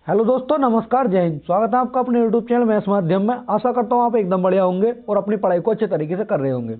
Hello दोस्तों, नमस्कार, जय हिंद। स्वागत है आपका अपने यूट्यूब चैनल मैथ्स माध्यम में। आशा करता हूँ आप एकदम बढ़िया होंगे और अपनी पढ़ाई को अच्छे तरीके से कर रहे होंगे।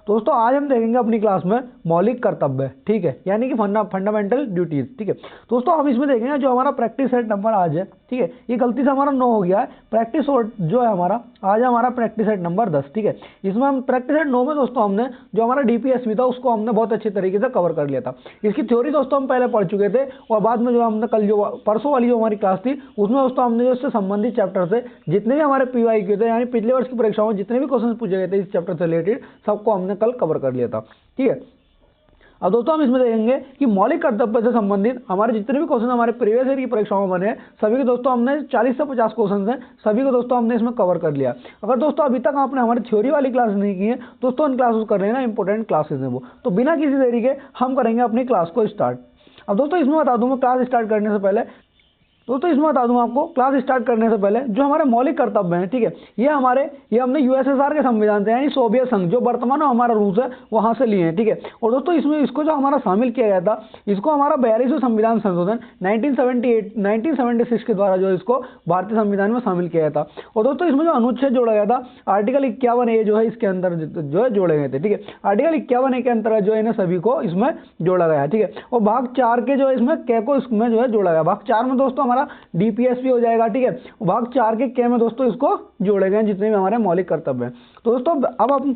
दोस्तों, आज हम देखेंगे अपनी क्लास में मौलिक कर्तव्य, ठीक है, यानी कि फंडामेंटल ड्यूटीज, ठीक है। दोस्तों, हम इसमें देखेंगे जो हमारा प्रैक्टिस सेट नंबर आज है, ठीक है, ये गलती से हमारा 9 हो गया है। प्रैक्टिस जो है हमारा आज हमारा प्रैक्टिस सेट नंबर 10, ठीक है। इसमें हम प्रैक्टिस सेट 9 में दोस्तों हमने जो हमारा डीपीएसपी था उसको हमने बहुत अच्छे तरीके से कवर कर लिया था। इसकी थ्योरी दोस्तों हम पहले पढ़ चुके थे और बाद में जो हमने कल जो परसों वाली जो हमारी क्लास थी उसमें दोस्तों हमने जो इससे संबंधित चैप्टर से जितने भी हमारे पीवाईक्यू थे, यानी पिछले वर्ष की परीक्षाओं में जितने भी क्वेश्चन पूछे गए थे इस चैप्टर से रिलेटेड, सबको हमने कल कवर कर लिया था, ठीक है। अब दोस्तों हम इसमें देखेंगे कि मौलिक कर्तव्य से संबंधित हमारे जितने भी क्वेश्चन हमारे प्रीवियस ईयर की परीक्षाओं में बने हैं सभी के दोस्तों हमने 40 से 50 क्वेश्चन हैं, सभी को दोस्तों हमने इसमें कवर कर लिया। अगर दोस्तों अभी तक आपने हमारी थ्योरी वाली क्लास नहीं की है दोस्तों उन क्लासेस कर लेना, इंपॉर्टेंट क्लासेस हैं वो। तो बिना किसी देरी के हम करेंगे अपनी क्लास को स्टार्ट। अब दोस्तों इसमें बता दूं मैं क्लास स्टार्ट करने से पहले आपको क्लास स्टार्ट करने से पहले जो हमारे मौलिक कर्तव्य हैं, ठीक है, ये हमने यूएसएसआर के संविधान से यानी सोवियत संघ जो वर्तमान में हमारा रूल्स है वहां से लिए हैं, ठीक है। और दोस्तों इसमें इसको जो हमारा शामिल किया गया था इसको हमारा 42वां संविधान संशोधन 1976 के द्वारा जो इसको भारतीय संविधान में शामिल किया गया था। और दोस्तों इसमें जो अनुच्छेद जोड़ा गया था आर्टिकल 51A जो है इसके अंदर जो है जोड़े गए थे, ठीक है। आर्टिकल 51A के अंतर्गत जो है इन्हें सभी को इसमें जोड़ा गया, ठीक है। और भाग 4 के जो है इसमें कै को इसमें जो है जोड़ा गया। भाग 4 में दोस्तों डीपीएसपी हो जाएगा, ठीक है। भाग 4 के के में दोस्तों इसको जोड़े गए जितने भी हमारे मौलिक कर्तव्य हैं। तो दोस्तों अब हम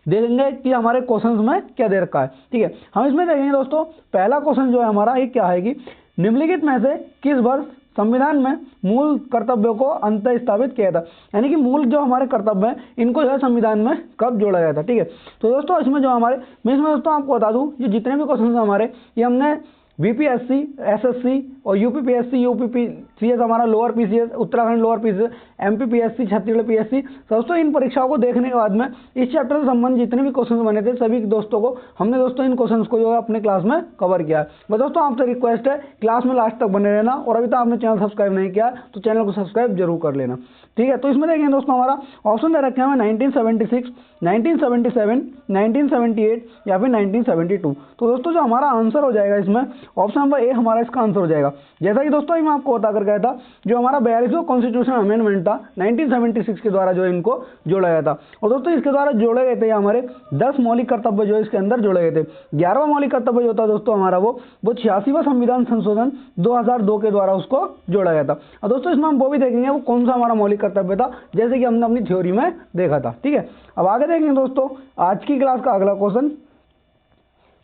देखेंगे कि हमारे क्वेश्चंस में क्या दे रखा है, ठीक है। हम इसमें देखेंगे दोस्तों पहला क्वेश्चन जो है हमारा ये क्या है कि निम्नलिखित में से किस वर्ष संविधान में मूल कर्तव्यों को अंतः स्थापित किया था, यानी कि मूल जो हमारे कर्तव्य हैं इनको जो है संविधान में कब जोड़ा गया था, ठीक है। तो दोस्तों इसमें जो मैं इसमें दोस्तों आपको बता दूं ये जितने भी क्वेश्चन हमारे ये हमने बीपीएससी, एसएससी और यूपीपीएससी, यूपीपीसीएस हमारा lower PCS, Uttarakhand lower PCS, MPPSC, Chhattisgarh PSC, दोस्तों इन परीक्षाओं को देखने के बाद में इस चैप्टर से संबंधित जितने भी क्वेश्चन बने थे सभी दोस्तों को हमने दोस्तों इन क्वेश्चंस को जो है अपने क्लास में कवर किया। बस दोस्तों आपसे रिक्वेस्ट है क्लास में लास्ट तक बने रहना और अभी तक आपने चैनल सब्सक्राइब नहीं किया तो चैनल को सब्सक्राइब जरूर कर लेना, ठीक है। तो इसमें देखेंगे दोस्तों हमारा ऑप्शन दे रखे हैं 1976, 1977, 1978 या फिर 1972। तो दोस्तों जो हमारा आंसर हो जाएगा इसमें ऑप्शन नंबर ए हमारा इसका आंसर हो जाएगा। जैसा कि दोस्तों मैं आपको बता कर गया था जो हमारा 42वां कॉन्स्टिट्यूशन अमेंडमेंट था 1976 के द्वारा जो इनको जोड़ा गया था। और दोस्तों इसके द्वारा जोड़े गए थे हमारे 10 मौलिक कर्तव्य जो इसके अंदर जोड़े गए थे। 11वां मौलिक कर्तव्य जो था दोस्तों हमारा वो 86वां संविधान संशोधन 2002 के द्वारा उसको जोड़ा गया था। और दोस्तों इसमें हम वो भी देखेंगे वो कौन सा हमारा मौलिक कर्तव्य था जैसे कि हमने अपनी थ्योरी में देखा था, ठीक है। अब आगे देखेंगे दोस्तों आज की क्लास का अगला क्वेश्चन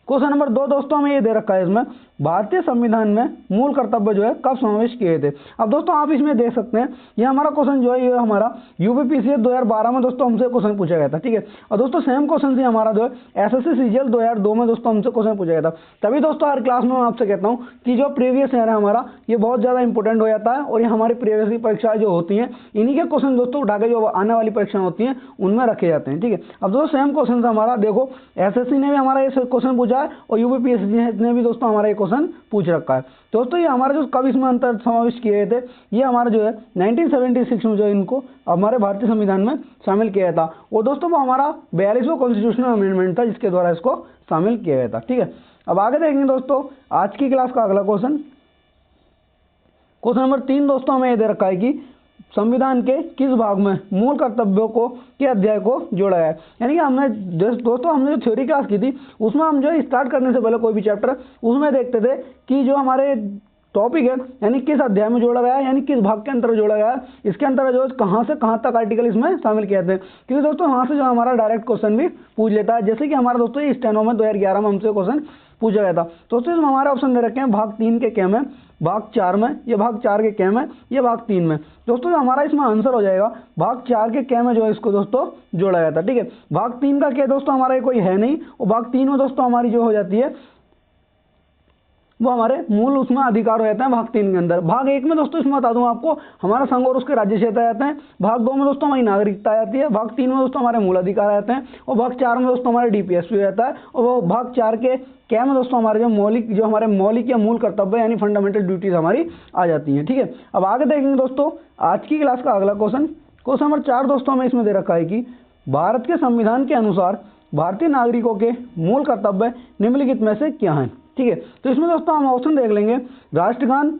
नंबर 2 दोस्तों हमें ये दे रखा है इसमें भारतीय संविधान में मूल कर्तव्य जो है कब समावेश किए थे। अब दोस्तों आप इसमें देख सकते हैं ये हमारा क्वेश्चन जो है ये हमारा यूपीपीसीएस 2012 में दोस्तों हमसे क्वेश्चन पूछा गया था, ठीक है। और दोस्तों सेम क्वेश्चन से हमारा जो है एसएससी सीजीएल 2002 में दोस्तों हमसे क्वेश्चन पूछा गया था। तभी दोस्तों हर क्लास में मैं आपसे कहता हूँ कि जो प्रीवियस ईयर है हमारा ये बहुत ज्यादा इंपॉर्टेंट हो जाता है और ये हमारी प्रीवियस की परीक्षाएं जो होती हैं इन्हीं के क्वेश्चन दोस्तों उठा के जो आने वाली परीक्षाएं होती हैं उनमें रखे जाते हैं, ठीक है। अब दोस्तों सेम क्वेश्चन हमारा देखो एसएससी ने भी हमारा ये क्वेश्चन पूछा है और यूपीपीएससी ने भी दोस्तों हमारा ये क्वेश्चन पूछ रखा है। दोस्तों ये हमारा जो कब इसमें अंतर समावेश किए गए थे ये हमारा जो है 1976 में जो इनको हमारे भारतीय संविधान में शामिल किया था। और दोस्तों वो हमारा 42वां कॉन्स्टिट्यूशनल अमेंडमेंट था जिसके द्वारा इसको शामिल किया गया था, ठीक है। अब आगे देखेंगे दोस्तों आज की क्लास का अगला क्वेश्चन नंबर 3 दोस्तों हमें ये दे रखा है कि संविधान के किस भाग में मूल कर्तव्यों को के अध्याय को जोड़ा है। यानी कि हमने जो थ्योरी क्लास की थी उसमें हम जो स्टार्ट करने से पहले कोई भी चैप्टर उसमें देखते थे कि जो हमारे टॉपिक है यानी किस अध्याय में जोड़ा गया है, यानी किस भाग के अंतर्गत जोड़ा गया है, इसके अंतर्गत जो कहां से कहां तक आर्टिकल इसमें शामिल किए थे। क्योंकि दोस्तों वहां से जो हमारा डायरेक्ट क्वेश्चन भी पूछ लेता है जैसे कि हमारा दोस्तों ये स्टेनो में 2011 में हमसे क्वेश्चन पूछा गया था। दोस्तों इसमें हमारे ऑप्शन दे रखे हैं भाग 3 के में, भाग 4 में, ये भाग 4 के में, ये भाग 3 में। दोस्तों हमारा इसमें आंसर हो जाएगा भाग 4 के में जो है इसको दोस्तों जोड़ा गया था, ठीक है। भाग 3 का दोस्तों हमारा ये कोई है नहीं और भाग 3 में दोस्तों हमारी जो हो जाती है वो हमारे मूल उसमें अधिकार हो जाते हैं भाग 3 के अंदर। भाग 1 में दोस्तों इसमें बता दूं आपको हमारा संघ और उसके राज्य क्षेत्र आ जाते हैं। भाग 2 में दोस्तों हमारी नागरिकता आ जाती है। भाग 3 में दोस्तों हमारे मूल अधिकार आ जाते हैं और भाग 4 में दोस्तों हमारे डीपीएसपी हो जाता है और वो भाग 4 के क्या में दोस्तों हमारे जो हमारे मौलिक या मूल कर्तव्य यानी फंडामेंटल ड्यूटीज हमारी आ जाती हैं, ठीक है। अब आगे देखेंगे दोस्तों आज की क्लास का अगला क्वेश्चन नंबर 4 दोस्तों हमें इसमें दे रखा है कि भारत के संविधान के अनुसार भारतीय नागरिकों के मूल कर्तव्य निम्नलिखित में से क्या हैं, ठीक है। तो इसमें दोस्तों हम ऑप्शन देख लेंगे राष्ट्रगान,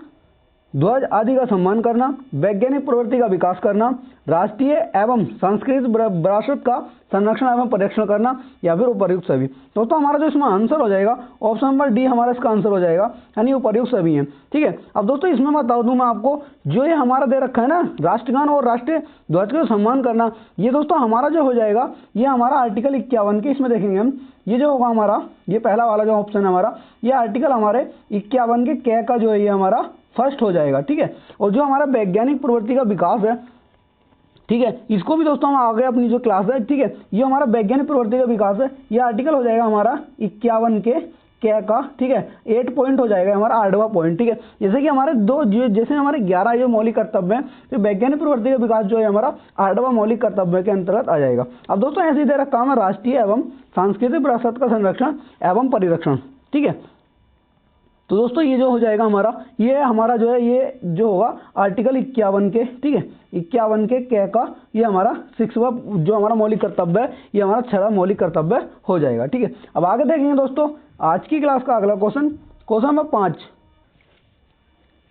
ध्वज आदि का सम्मान करना, वैज्ञानिक प्रवृत्ति का विकास करना, राष्ट्रीय एवं सांस्कृतिक विरासत का संरक्षण एवं परिरक्षण करना, या फिर उपर्युक्त सभी। दोस्तों हमारा जो इसमें आंसर हो जाएगा ऑप्शन नंबर डी हमारा इसका आंसर हो जाएगा, यानी उपर्युक्त सभी हैं। ठीक है, अब दोस्तों इसमें बता दूं मैं आपको, जो ये हमारा दे रखा है ना राष्ट्रगान और राष्ट्रीय ध्वज का सम्मान करना, ये दोस्तों हमारा जो हो जाएगा ये हमारा आर्टिकल 51 के इसमें देखेंगे हम, ये जो होगा हमारा ये पहला वाला जो ऑप्शन है हमारा, ये आर्टिकल हमारे 51 के क का जो है ये हमारा फर्स्ट हो जाएगा। ठीक है, और जो हमारा वैज्ञानिक प्रवृत्ति का विकास है, ठीक है, इसको भी दोस्तों हम आगे अपनी जो क्लास है, ठीक है, ये हमारा वैज्ञानिक प्रवृत्ति का विकास है, ये आर्टिकल हो जाएगा हमारा 51 के क्या का। ठीक है, 8 पॉइंट हो जाएगा हमारा 8वां पॉइंट। ठीक है, जैसे कि हमारे दो जैसे हमारे 11 जो मौलिक कर्तव्य हैं, तो वैज्ञानिक प्रवृत्ति का विकास जो है हमारा 8वां मौलिक कर्तव्य के अंतर्गत आ जाएगा। अब दोस्तों ऐसे ही दे रखा है राष्ट्रीय एवं सांस्कृतिक विरासत का संरक्षण एवं परिरक्षण। ठीक है, तो दोस्तों ये जो हो जाएगा हमारा, ये हमारा जो है ये जो होगा आर्टिकल 51 के, ठीक है, 51 के क का ये हमारा 6वां जो हमारा मौलिक कर्तव्य है, ये हमारा 6वां मौलिक कर्तव्य हो जाएगा। ठीक है, अब आगे देखेंगे दोस्तों आज की क्लास का अगला क्वेश्चन नंबर 5।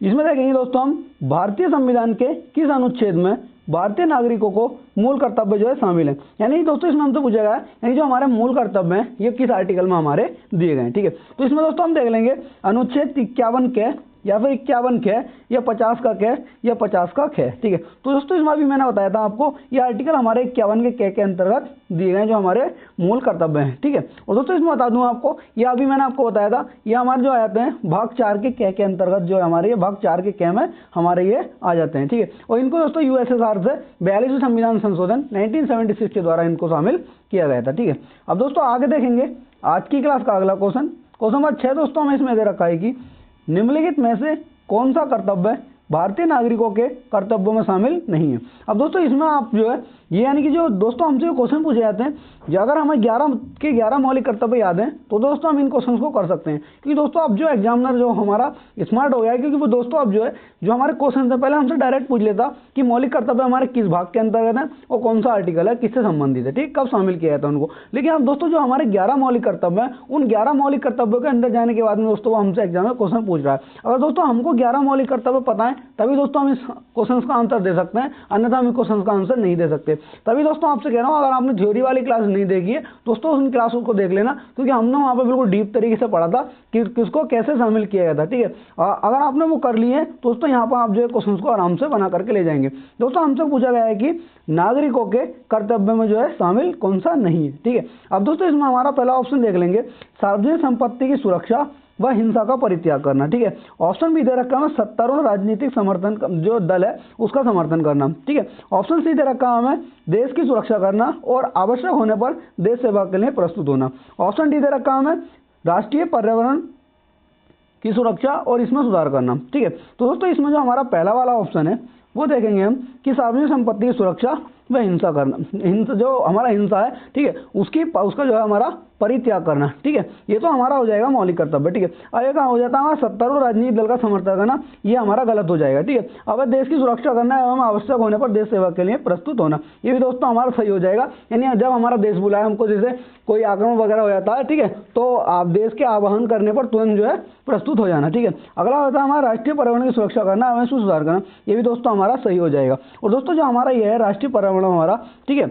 इसमें देखेंगे दोस्तों हम भारतीय संविधान के किस अनुच्छेद में भारतीय नागरिकों को मूल कर्तव्य जो है शामिल है। यानी दोस्तों इसमें हमसे पूछा गया है, यानी जो हमारे मूल कर्तव्य हैं ये किस आर्टिकल में हमारे दिए गए हैं। ठीक है, तो इसमें दोस्तों हम देख लेंगे अनुच्छेद 51 के या फिर 51 ख या 50 का ख या 50 का ख। ठीक है, तो दोस्तों इसमें अभी मैंने बताया था आपको ये आर्टिकल हमारे 51 के क के अंतर्गत दिए गए जो हमारे मूल कर्तव्य हैं। ठीक है, और दोस्तों इसमें बता दूं आपको, ये अभी मैंने आपको बताया था ये हमारे जो आ जाते हैं भाग 4 के क के अंतर्गत, जो हमारे ये भाग 4 के क में हमारे ये आ जाते हैं। ठीक है, और इनको दोस्तों यूएसएसआर से 42वें संविधान संशोधन 1976 के द्वारा इनको शामिल किया गया था। ठीक है, अब दोस्तों आगे देखेंगे आज की क्लास का अगला क्वेश्चन नंबर 6। दोस्तों हमें इसमें दे रखा है कि निम्नलिखित में से कौन सा कर्तव्य भारतीय नागरिकों के कर्तव्यों में शामिल नहीं है। अब दोस्तों इसमें आप जो है ये यानी कि जो दोस्तों हमसे क्वेश्चन पूछे जाते हैं, जो अगर हमें 11 के 11 मौलिक कर्तव्य याद हैं तो दोस्तों हम इन क्वेश्चन को कर सकते हैं। क्योंकि दोस्तों अब जो एग्जामिनर जो हमारा स्मार्ट हो गया है, क्योंकि वो दोस्तों अब जो है जो हमारे क्वेश्चन है पहले हमसे डायरेक्ट पूछ लेता कि मौलिक कर्तव्य हमारे किस भाग के अंतर्गत है और कौन सा आर्टिकल है, किससे संबंधित है, ठीक, कब शामिल किया जाता है उनको। लेकिन अब दोस्तों जो हमारे 11 मौलिक कर्तव्य हैं, उन 11 मौलिक कर्तव्यों के अंदर जाने के बाद में दोस्तों वो हमसे एग्जाम में क्वेश्चन पूछ रहा है। अगर दोस्तों हमको 11 मौलिक कर्तव्य पता है तभी दोस्तों हम इस क्वेश्चन का आंसर दे सकते हैं, अन्यथा हम क्वेश्चन का आंसर नहीं दे सकते। तभी दोस्तों आपसे कह रहा हूँ अगर आपने थ्योरी वाली क्लास नहीं देखी है दोस्तों उन क्लासों को देख लेना, क्योंकि हमने वहाँ पर बिल्कुल डीप तरीके से पढ़ा था कि किसको कैसे शामिल किया गया था। ठीक है, अगर आपने वो कर ली है दोस्तों यहाँ पर आप जो है क्वेश्चन को आराम से बना करके ले जाएंगे। दोस्तों हमसे पूछा गया है कि नागरिकों के कर्तव्य में जो है शामिल कौन सा नहीं है। ठीक है, अब दोस्तों इसमें हमारा पहला ऑप्शन देख लेंगे, सार्वजनिक संपत्ति की सुरक्षा व हिंसा का परित्याग करना। ठीक है, ऑप्शन बी दे रखा है सत्तारूढ़ राजनीतिक समर्थन जो दल है उसका समर्थन करना। ठीक है, ऑप्शन सी दे रखा है हमें देश की सुरक्षा करना और आवश्यक होने पर देश सेवा के लिए प्रस्तुत होना। ऑप्शन डी दे रखा है हमें राष्ट्रीय पर्यावरण की सुरक्षा और इसमें सुधार करना। ठीक है, तो दोस्तों इसमें जो हमारा पहला वाला ऑप्शन है वो देखेंगे हम कि सार्वजनिक संपत्ति की सुरक्षा व हिंसा करना, हिंसा जो हमारा हिंसा है, ठीक है, उसका जो है हमारा परित्याग करना। ठीक है, ये तो हमारा हो जाएगा मौलिक कर्तव्य। ठीक है, अब ये हो जाता है हमारा सत्तारूढ़ राजनीतिक दल का समर्थन करना, ये हमारा गलत हो जाएगा। ठीक है, अब देश की सुरक्षा करना एवं आवश्यक होने पर देश सेवा के लिए प्रस्तुत होना, ये भी दोस्तों हमारा सही हो जाएगा। यानी जब हमारा देश बुलाए हमको, जैसे कोई आक्रमण वगैरह हो जाता है, ठीक है, तो आप देश के आह्वान करने पर तुरंत जो है प्रस्तुत हो जाना। ठीक है, अगला होता है हमारा राष्ट्रीय पर्यावरण की सुरक्षा करना एवं इसमें सुधार करना, ये भी दोस्तों हमारा सही हो जाएगा। और दोस्तों जो हमारा ये है राष्ट्रीय पर्यावरण हमारा, ठीक है,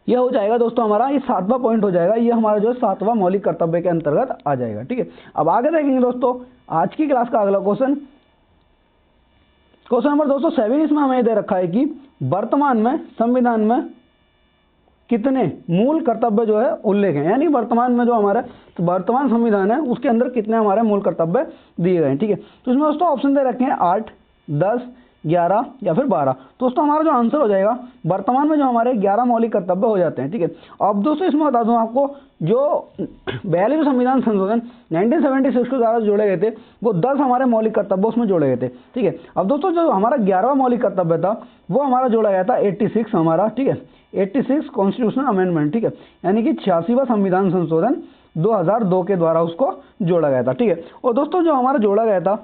यह हो जाएगा दोस्तों हमारा ये 7वां पॉइंट हो जाएगा, ये हमारा जो है 7वां मौलिक कर्तव्य के अंतर्गत आ जाएगा। ठीक है, अब आगे देखेंगे दोस्तों आज की क्लास का अगला क्वेश्चन नंबर 7। इसमें हमें दे रखा है कि वर्तमान में संविधान में कितने मूल कर्तव्य जो है उल्लेख है, यानी वर्तमान में जो हमारा वर्तमान संविधान है उसके अंदर कितने हमारे मूल कर्तव्य दिए गए हैं। ठीक है, तो इसमें दोस्तों ऑप्शन दे रखे हैं 8, 10, 11 या फिर 12। दोस्तों हमारा जो आंसर हो जाएगा वर्तमान में जो हमारे 11 मौलिक कर्तव्य हो जाते हैं। ठीक है, अब दोस्तों इसमें बता दूं आपको जो 42वें संविधान संशोधन 1976 के द्वारा जोड़े गए थे वो 10 हमारे मौलिक कर्तव्य उसमें जोड़े गए थे। ठीक है, अब दोस्तों जो हमारा 11वां मौलिक कर्तव्य था वो हमारा जोड़ा गया था 86 हमारा, ठीक है, 86 कॉन्स्टिट्यूशनल अमेंडमेंट। ठीक है, यानी कि 86वां संविधान संशोधन 2002 के द्वारा उसको जोड़ा गया था। ठीक है, और दोस्तों जो हमारा जोड़ा गया था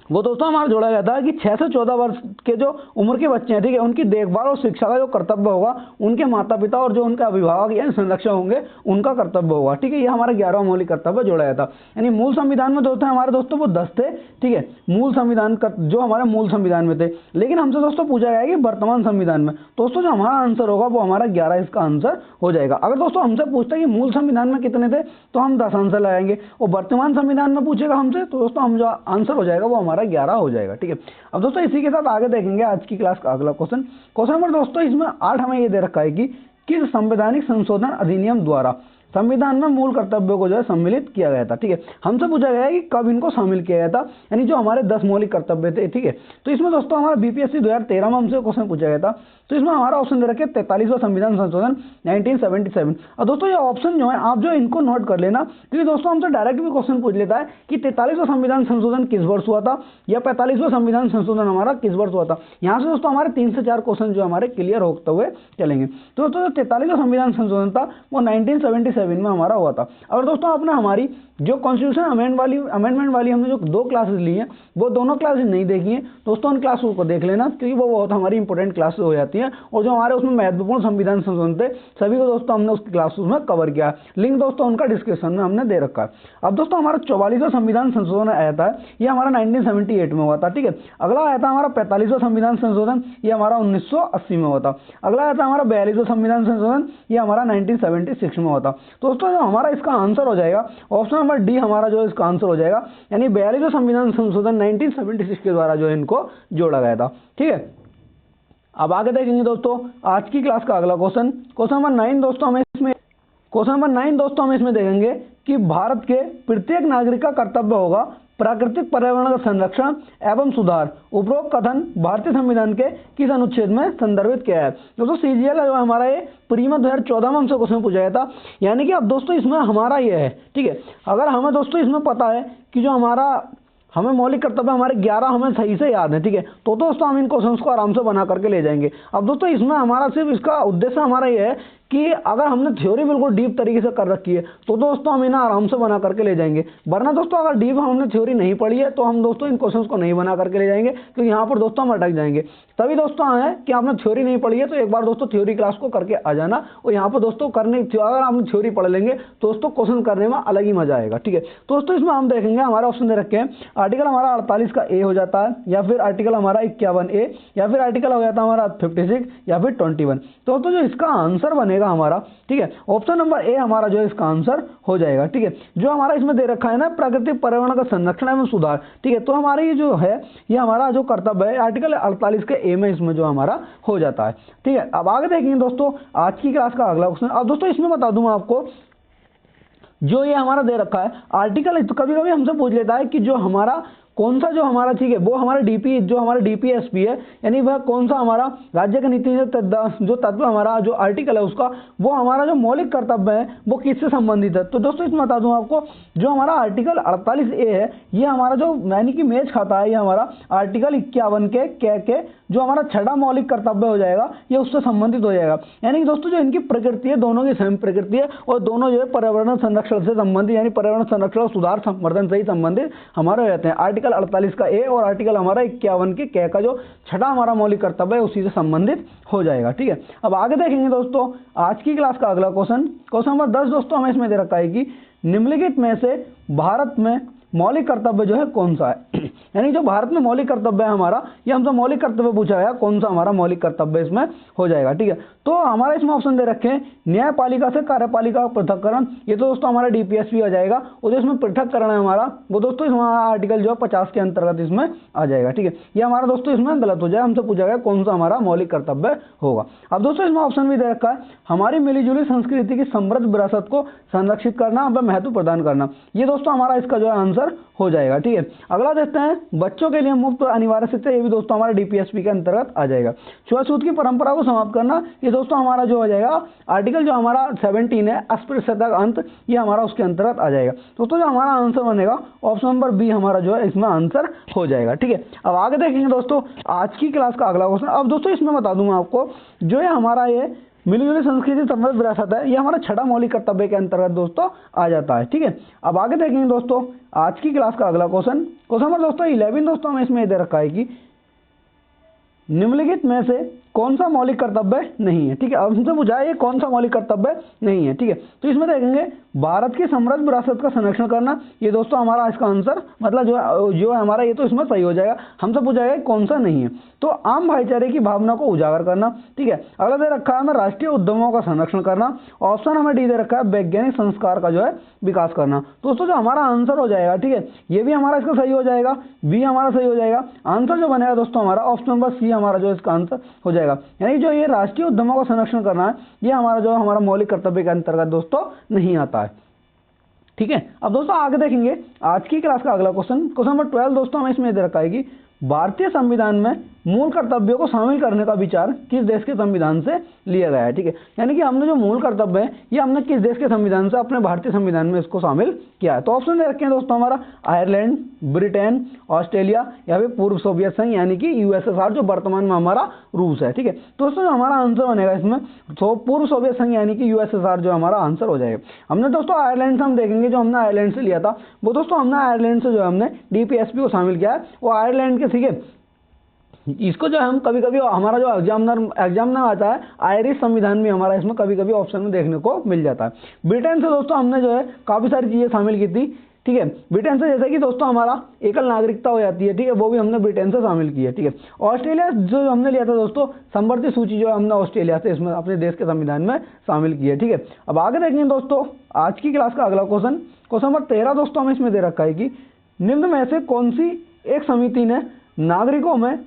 वो दोस्तों हमारा जोड़ा गया था कि 6 से 14 वर्ष के जो उम्र के बच्चे हैं, ठीक है, उनकी देखभाल और शिक्षा का जो कर्तव्य होगा उनके माता पिता और जो उनके अभिभावक या संरक्षक होंगे उनका कर्तव्य होगा, ठीक है। ये हमारा 11वां मौलिक कर्तव्य जोड़ा गया था। यानी मूल संविधान में दोस्तों हमारे दोस्तों वो 10 थे, ठीक है, मूल संविधान जो हमारे मूल संविधान में थे। लेकिन हमसे दोस्तों पूछा गया कि वर्तमान संविधान में, दोस्तों जो हमारा आंसर होगा वो हमारा 11 इसका आंसर हो जाएगा। अगर दोस्तों हमसे पूछता है कि मूल संविधान में कितने थे तो हम 10 आंसर लगाएंगे, और वर्तमान संविधान में पूछेगा हमसे तो दोस्तों हम जो आंसर हो जाएगा वो हमारा 11 हो जाएगा, ठीक है। अब दोस्तों इसी के साथ आगे देखेंगे आज की क्लास का अगला क्वेश्चन नंबर दोस्तों इसमें 8 हमें ये दे रखा है कि किस संवैधानिक संशोधन अधिनियम द्वारा संविधान में मूल कर्तव्यों को जो है सम्मिलित किया गया था, ठीक है। हमसे पूछा गया है कि कब इनको शामिल किया गया था, यानी जो हमारे 10 मौलिक कर्तव्य थे, ठीक है। तो इसमें दोस्तों हमारा बीपीएससी 2013 में हमसे क्वेश्चन पूछा गया था, तो इसमें हमारा ऑप्शन दे रखे 43वां संविधान संशोधन 1977। और दोस्तों ये ऑप्शन जो है आप जो इनको नोट कर लेना, क्योंकि दोस्तों हमसे डायरेक्ट भी क्वेश्चन पूछ लेता है कि 43वां संविधान संशोधन किस वर्ष हुआ था या 45वां संविधान संशोधन हमारा किस वर्ष हुआ था। यहाँ से दोस्तों हमारे 3 से 4 क्वेश्चन जो हमारे क्लियर होते हुए चलेंगे। तो दोस्तों 43वां संविधान संशोधन था वो 1977 में हमारा हुआ था। अगर दोस्तों आपने हमारी जो कॉन्स्टिट्यूशन अमेंडमेंट वाली हमने जो 2 क्लासेस ली हैं वो दोनों क्लासेस नहीं देखी हैं दोस्तों, उन क्लासों को देख लेना, क्योंकि वो बहुत हमारी इंपॉर्टेंट क्लासेस हो जाती हैं। और जो हमारे उसमें महत्वपूर्ण संविधान संशोधन थे सभी को दोस्तों हमने उसकी क्लासेस में कवर किया है। लिंक दोस्तों उनका डिस्क्रिप्शन में हमने दे रखा है। अब दोस्तों हमारा 44वां संविधान संशोधन आया था, ये हमारा 1978 में हुआ था, ठीक है। अगला आया था हमारा 45वां संविधान संशोधन, ये हमारा 1980 में हुआ था। अगला आया था हमारा 42वां संविधान संशोधन, ये हमारा 1976 में हुआ था। दोस्तों जो हमारा इसका आंसर हो जाएगा ऑप्शन नंबर डी हमारा जो इसका आंसर हो जाएगा, यानी 42वां संविधान संशोधन 1976 के द्वारा जो इनको जोड़ा गया था, ठीक है। अब आगे देखेंगे दोस्तों आज की क्लास का अगला क्वेश्चन नंबर 9 दोस्तों हमें इसमें देखेंगे कि भारत के प्रत्येक नागरिक का कर्तव्य होगा प्राकृतिक पर्यावरण का संरक्षण एवं सुधार। उपरोक्त कथन भारतीय संविधान के किस अनुच्छेद में संदर्भित किया है। दोस्तों सीजीएल जो हमारा ये प्रीमियम 2014 में हमसे क्वेश्चन पूछा गया था, यानी कि अब दोस्तों इसमें हमारा ये है, ठीक है। अगर हमें दोस्तों इसमें पता है कि जो हमें मौलिक कर्तव्य हमारे 11 हमें सही से याद है, ठीक है, तो दोस्तों हम इन क्वेश्चंस को आराम से बना करके ले जाएंगे। अब दोस्तों इसमें हमारा सिर्फ इसका उद्देश्य हमारा ये है कि अगर हमने थ्योरी बिल्कुल डीप तरीके से कर रखी है तो दोस्तों हम इन्हें आराम से बना करके ले जाएंगे। वरना दोस्तों अगर डीप हमने थ्योरी नहीं पढ़ी है तो हम दोस्तों इन क्वेश्चंस को नहीं बना करके ले जाएंगे, क्योंकि यहाँ पर दोस्तों हम अटक जाएंगे। तभी दोस्तों है कि आपने थ्योरी नहीं पढ़ी है तो एक बार दोस्तों थ्योरी क्लास को करके आ जाना, और यहाँ पर दोस्तों अगर हम थ्योरी पढ़ लेंगे दोस्तों क्वेश्चन करने में अलग ही मजा आएगा, ठीक है। दोस्तों इसमें हम देखेंगे हमारे ऑप्शन दे रखे हैं, आर्टिकल हमारा 48 का ए हो जाता है, या फिर आर्टिकल हमारा 51A, या फिर आर्टिकल हो जाता है हमारा 56, या फिर 21। तो जो इसका आंसर बनेगा हमारा, ठीक है, ऑप्शन नंबर ए हमारा जो है इसका आंसर हो जाएगा, ठीक है। जो हमारा इसमें दे रखा है ना प्राकृतिक पर्यावरण का संरक्षण एवं सुधार, ठीक है, तो हमारी जो है ये हमारा जो कर्तव्य है आर्टिकल 48 के ए में इसमें जो हमारा हो जाता है, ठीक है। अब आगे देखेंगे दोस्तों आज की क्लास का अगला क्वेश्चन। अब दोस्तों इसमें बता दूं आपको जो ये हमारा दे रखा है आर्टिकल, कभी कभी हमसे पूछ लेता है कि जो हमारा कौन सा जो हमारा, ठीक है, वो हमारा डीपी जो हमारा डीपीएसपी है, यानी वह कौन सा हमारा राज्य का नीति जो तत्व हमारा जो आर्टिकल है उसका वो हमारा जो मौलिक कर्तव्य है वो किससे संबंधित है। तो दोस्तों इसमें बता दूं आपको जो हमारा आर्टिकल 48A है ये हमारा जो यानी कि मैच खाता है, ये हमारा आर्टिकल 51 के जो हमारा 6वां मौलिक कर्तव्य हो जाएगा ये उससे संबंधित हो जाएगा। यानी कि दोस्तों जो इनकी प्रकृति है दोनों की सेम प्रकृति है और दोनों जो है पर्यावरण संरक्षण से संबंधित, यानी पर्यावरण संरक्षण सुधार संवर्धन से ही संबंधित हमारे हो जाते हैं। आर्टिकल 48 का ए और आर्टिकल हमारा 51 के क का जो 6वां हमारा मौलिक कर्तव्य है उसी से संबंधित हो जाएगा, ठीक है। अब आगे देखेंगे दोस्तों आज की क्लास का अगला क्वेश्चन नंबर 10 दोस्तों हमें इसमें दे रखा है कि निम्नलिखित में से भारत में मौलिक कर्तव्य जो है कौन सा है। यानी जो भारत में मौलिक कर्तव्य है हमारा, ये हमसे मौलिक कर्तव्य पूछा गया कौन सा हमारा मौलिक कर्तव्य इसमें हो जाएगा, ठीक है। तो हमारा इसमें ऑप्शन दे रखे हैं न्यायपालिका से कार्यपालिका का पृथककरण, ये तो दोस्तों हमारा डीपीएसपी आ जाएगा, और जो इसमें पृथककरण है हमारा वो दोस्तों हमारा आर्टिकल जो है 50 के अंतर्गत इसमें आ जाएगा, ठीक है। ये हमारा दोस्तों इसमें गलत हो जाएगा, हमसे पूछा गया कौन सा हमारा मौलिक कर्तव्य होगा। अब दोस्तों इसमें ऑप्शन भी दे रखा है हमारी मिलीजुली संस्कृति की समृद्ध विरासत को संरक्षित करना व महत्व प्रदान करना, ये दोस्तों हमारा इसका जो है आंसर हो जाएगा, ठीक है। अगला देखते हैं बच्चों के लिए मुफ्त अनिवार्य शिक्षा, ये भी दोस्तों हमारा डीपीएसपी के अंतर्गत आ जाएगा। छुआछूत की परंपरा को समाप्त करना, ये दोस्तों हमारा जो हो जाएगा आर्टिकल जो हमारा 17 है अस्पृश्यता का अंत, ये हमारा उसके अंतर्गत आ जाएगा। दोस्तों जो हमारा आंसर बनेगा ऑप्शन नंबर बी हमारा जो है इसमें आंसर हो जाएगा, ठीक है। अब आगे देखेंगे दोस्तों आज की क्लास का अगला क्वेश्चन। अब दोस्तों इसमें बता दूंगा आपको जो है हमारा ये मिलीजुली संस्कृति समृद्ध विरासत है, ये हमारा 6वां मौलिक कर्तव्य के अंतर्गत दोस्तों आ जाता है, ठीक है। अब आगे देखेंगे दोस्तों आज की क्लास का अगला क्वेश्चन क्वेश्चन नंबर दोस्तों 11 दोस्तों हमें इसमें दे रखा है कि निम्नलिखित में से कौन सा मौलिक कर्तव्य नहीं है। ठीक है, अब हमसे पूछा है ये कौन सा मौलिक कर्तव्य नहीं है। ठीक है, तो इसमें देखेंगे भारत की समृद्ध विरासत का संरक्षण करना, ये दोस्तों हमारा इसका आंसर मतलब जो है हमारा ये तो इसमें सही हो जाएगा। हमसे पूछा है कौन सा नहीं है, तो आम भाईचारे की भावना को उजागर करना। ठीक है, अगला दे रखा है हमें राष्ट्रीय उद्यमों का संरक्षण करना। ऑप्शन हमें डी दे रखा है वैज्ञानिक संस्कार का जो है विकास करना। दोस्तों जो हमारा आंसर हो जाएगा, ठीक है, ये भी हमारा इसका सही हो जाएगा, बी हमारा सही हो जाएगा। आंसर जो बनेगा दोस्तों हमारा ऑप्शन नंबर सी हमारा जो इसका आंसर हो जाएगा। यानी जो ये राष्ट्रीय उद्यमों का संरक्षण करना है, ये हमारा जो हमारा मौलिक कर्तव्य के अंतर्गत दोस्तों नहीं आता है। ठीक है, अब दोस्तों आगे देखेंगे आज की क्लास का अगला क्वेश्चन नंबर 12 दोस्तों हमें इसमें दे रखा है कि भारतीय संविधान में मूल कर्तव्यों को शामिल करने का विचार किस देश के संविधान से लिया गया है। ठीक है, यानी कि हमने जो मूल कर्तव्य है ये हमने किस देश के संविधान से अपने भारतीय संविधान में इसको शामिल किया है। तो ऑप्शन दे रखे हैं दोस्तों हमारा आयरलैंड, ब्रिटेन, ऑस्ट्रेलिया या फिर पूर्व सोवियत संघ यानी कि यूएसएसआर जो वर्तमान में हमारा रूस है। ठीक है, दोस्तों जो हमारा आंसर बनेगा इसमें तो पूर्व सोवियत संघ यानी कि यूएसएसआर जो हमारा आंसर हो जाएगा। हमने दोस्तों आयरलैंड से हम देखेंगे जो हमने आयरलैंड से लिया था वो दोस्तों हमने आयरलैंड से जो है हमने डीपीएसपी को शामिल किया है। वो आयरलैंड के, ठीक है, इसको जो हम कभी कभी हमारा जो एग्जाम ना आता है आयरिश संविधान भी हमारा इसमें कभी कभी ऑप्शन में देखने को मिल जाता है। ब्रिटेन से दोस्तों हमने जो है काफ़ी सारी चीज़ें शामिल की थी। ठीक है, ब्रिटेन से जैसे कि दोस्तों हमारा एकल नागरिकता हो जाती है, ठीक है, वो भी हमने ब्रिटेन से शामिल की है। ठीक है, ऑस्ट्रेलिया जो हमने लिया था दोस्तों संवर्धित सूची जो है हमने ऑस्ट्रेलिया से इसमें अपने देश के संविधान में शामिल की है। ठीक है, अब आगे देखेंगे दोस्तों आज की क्लास का अगला क्वेश्चन नंबर 13 दोस्तों हमें इसमें दे रखा है कि निम्न में से कौन सी एक समिति ने नागरिकों में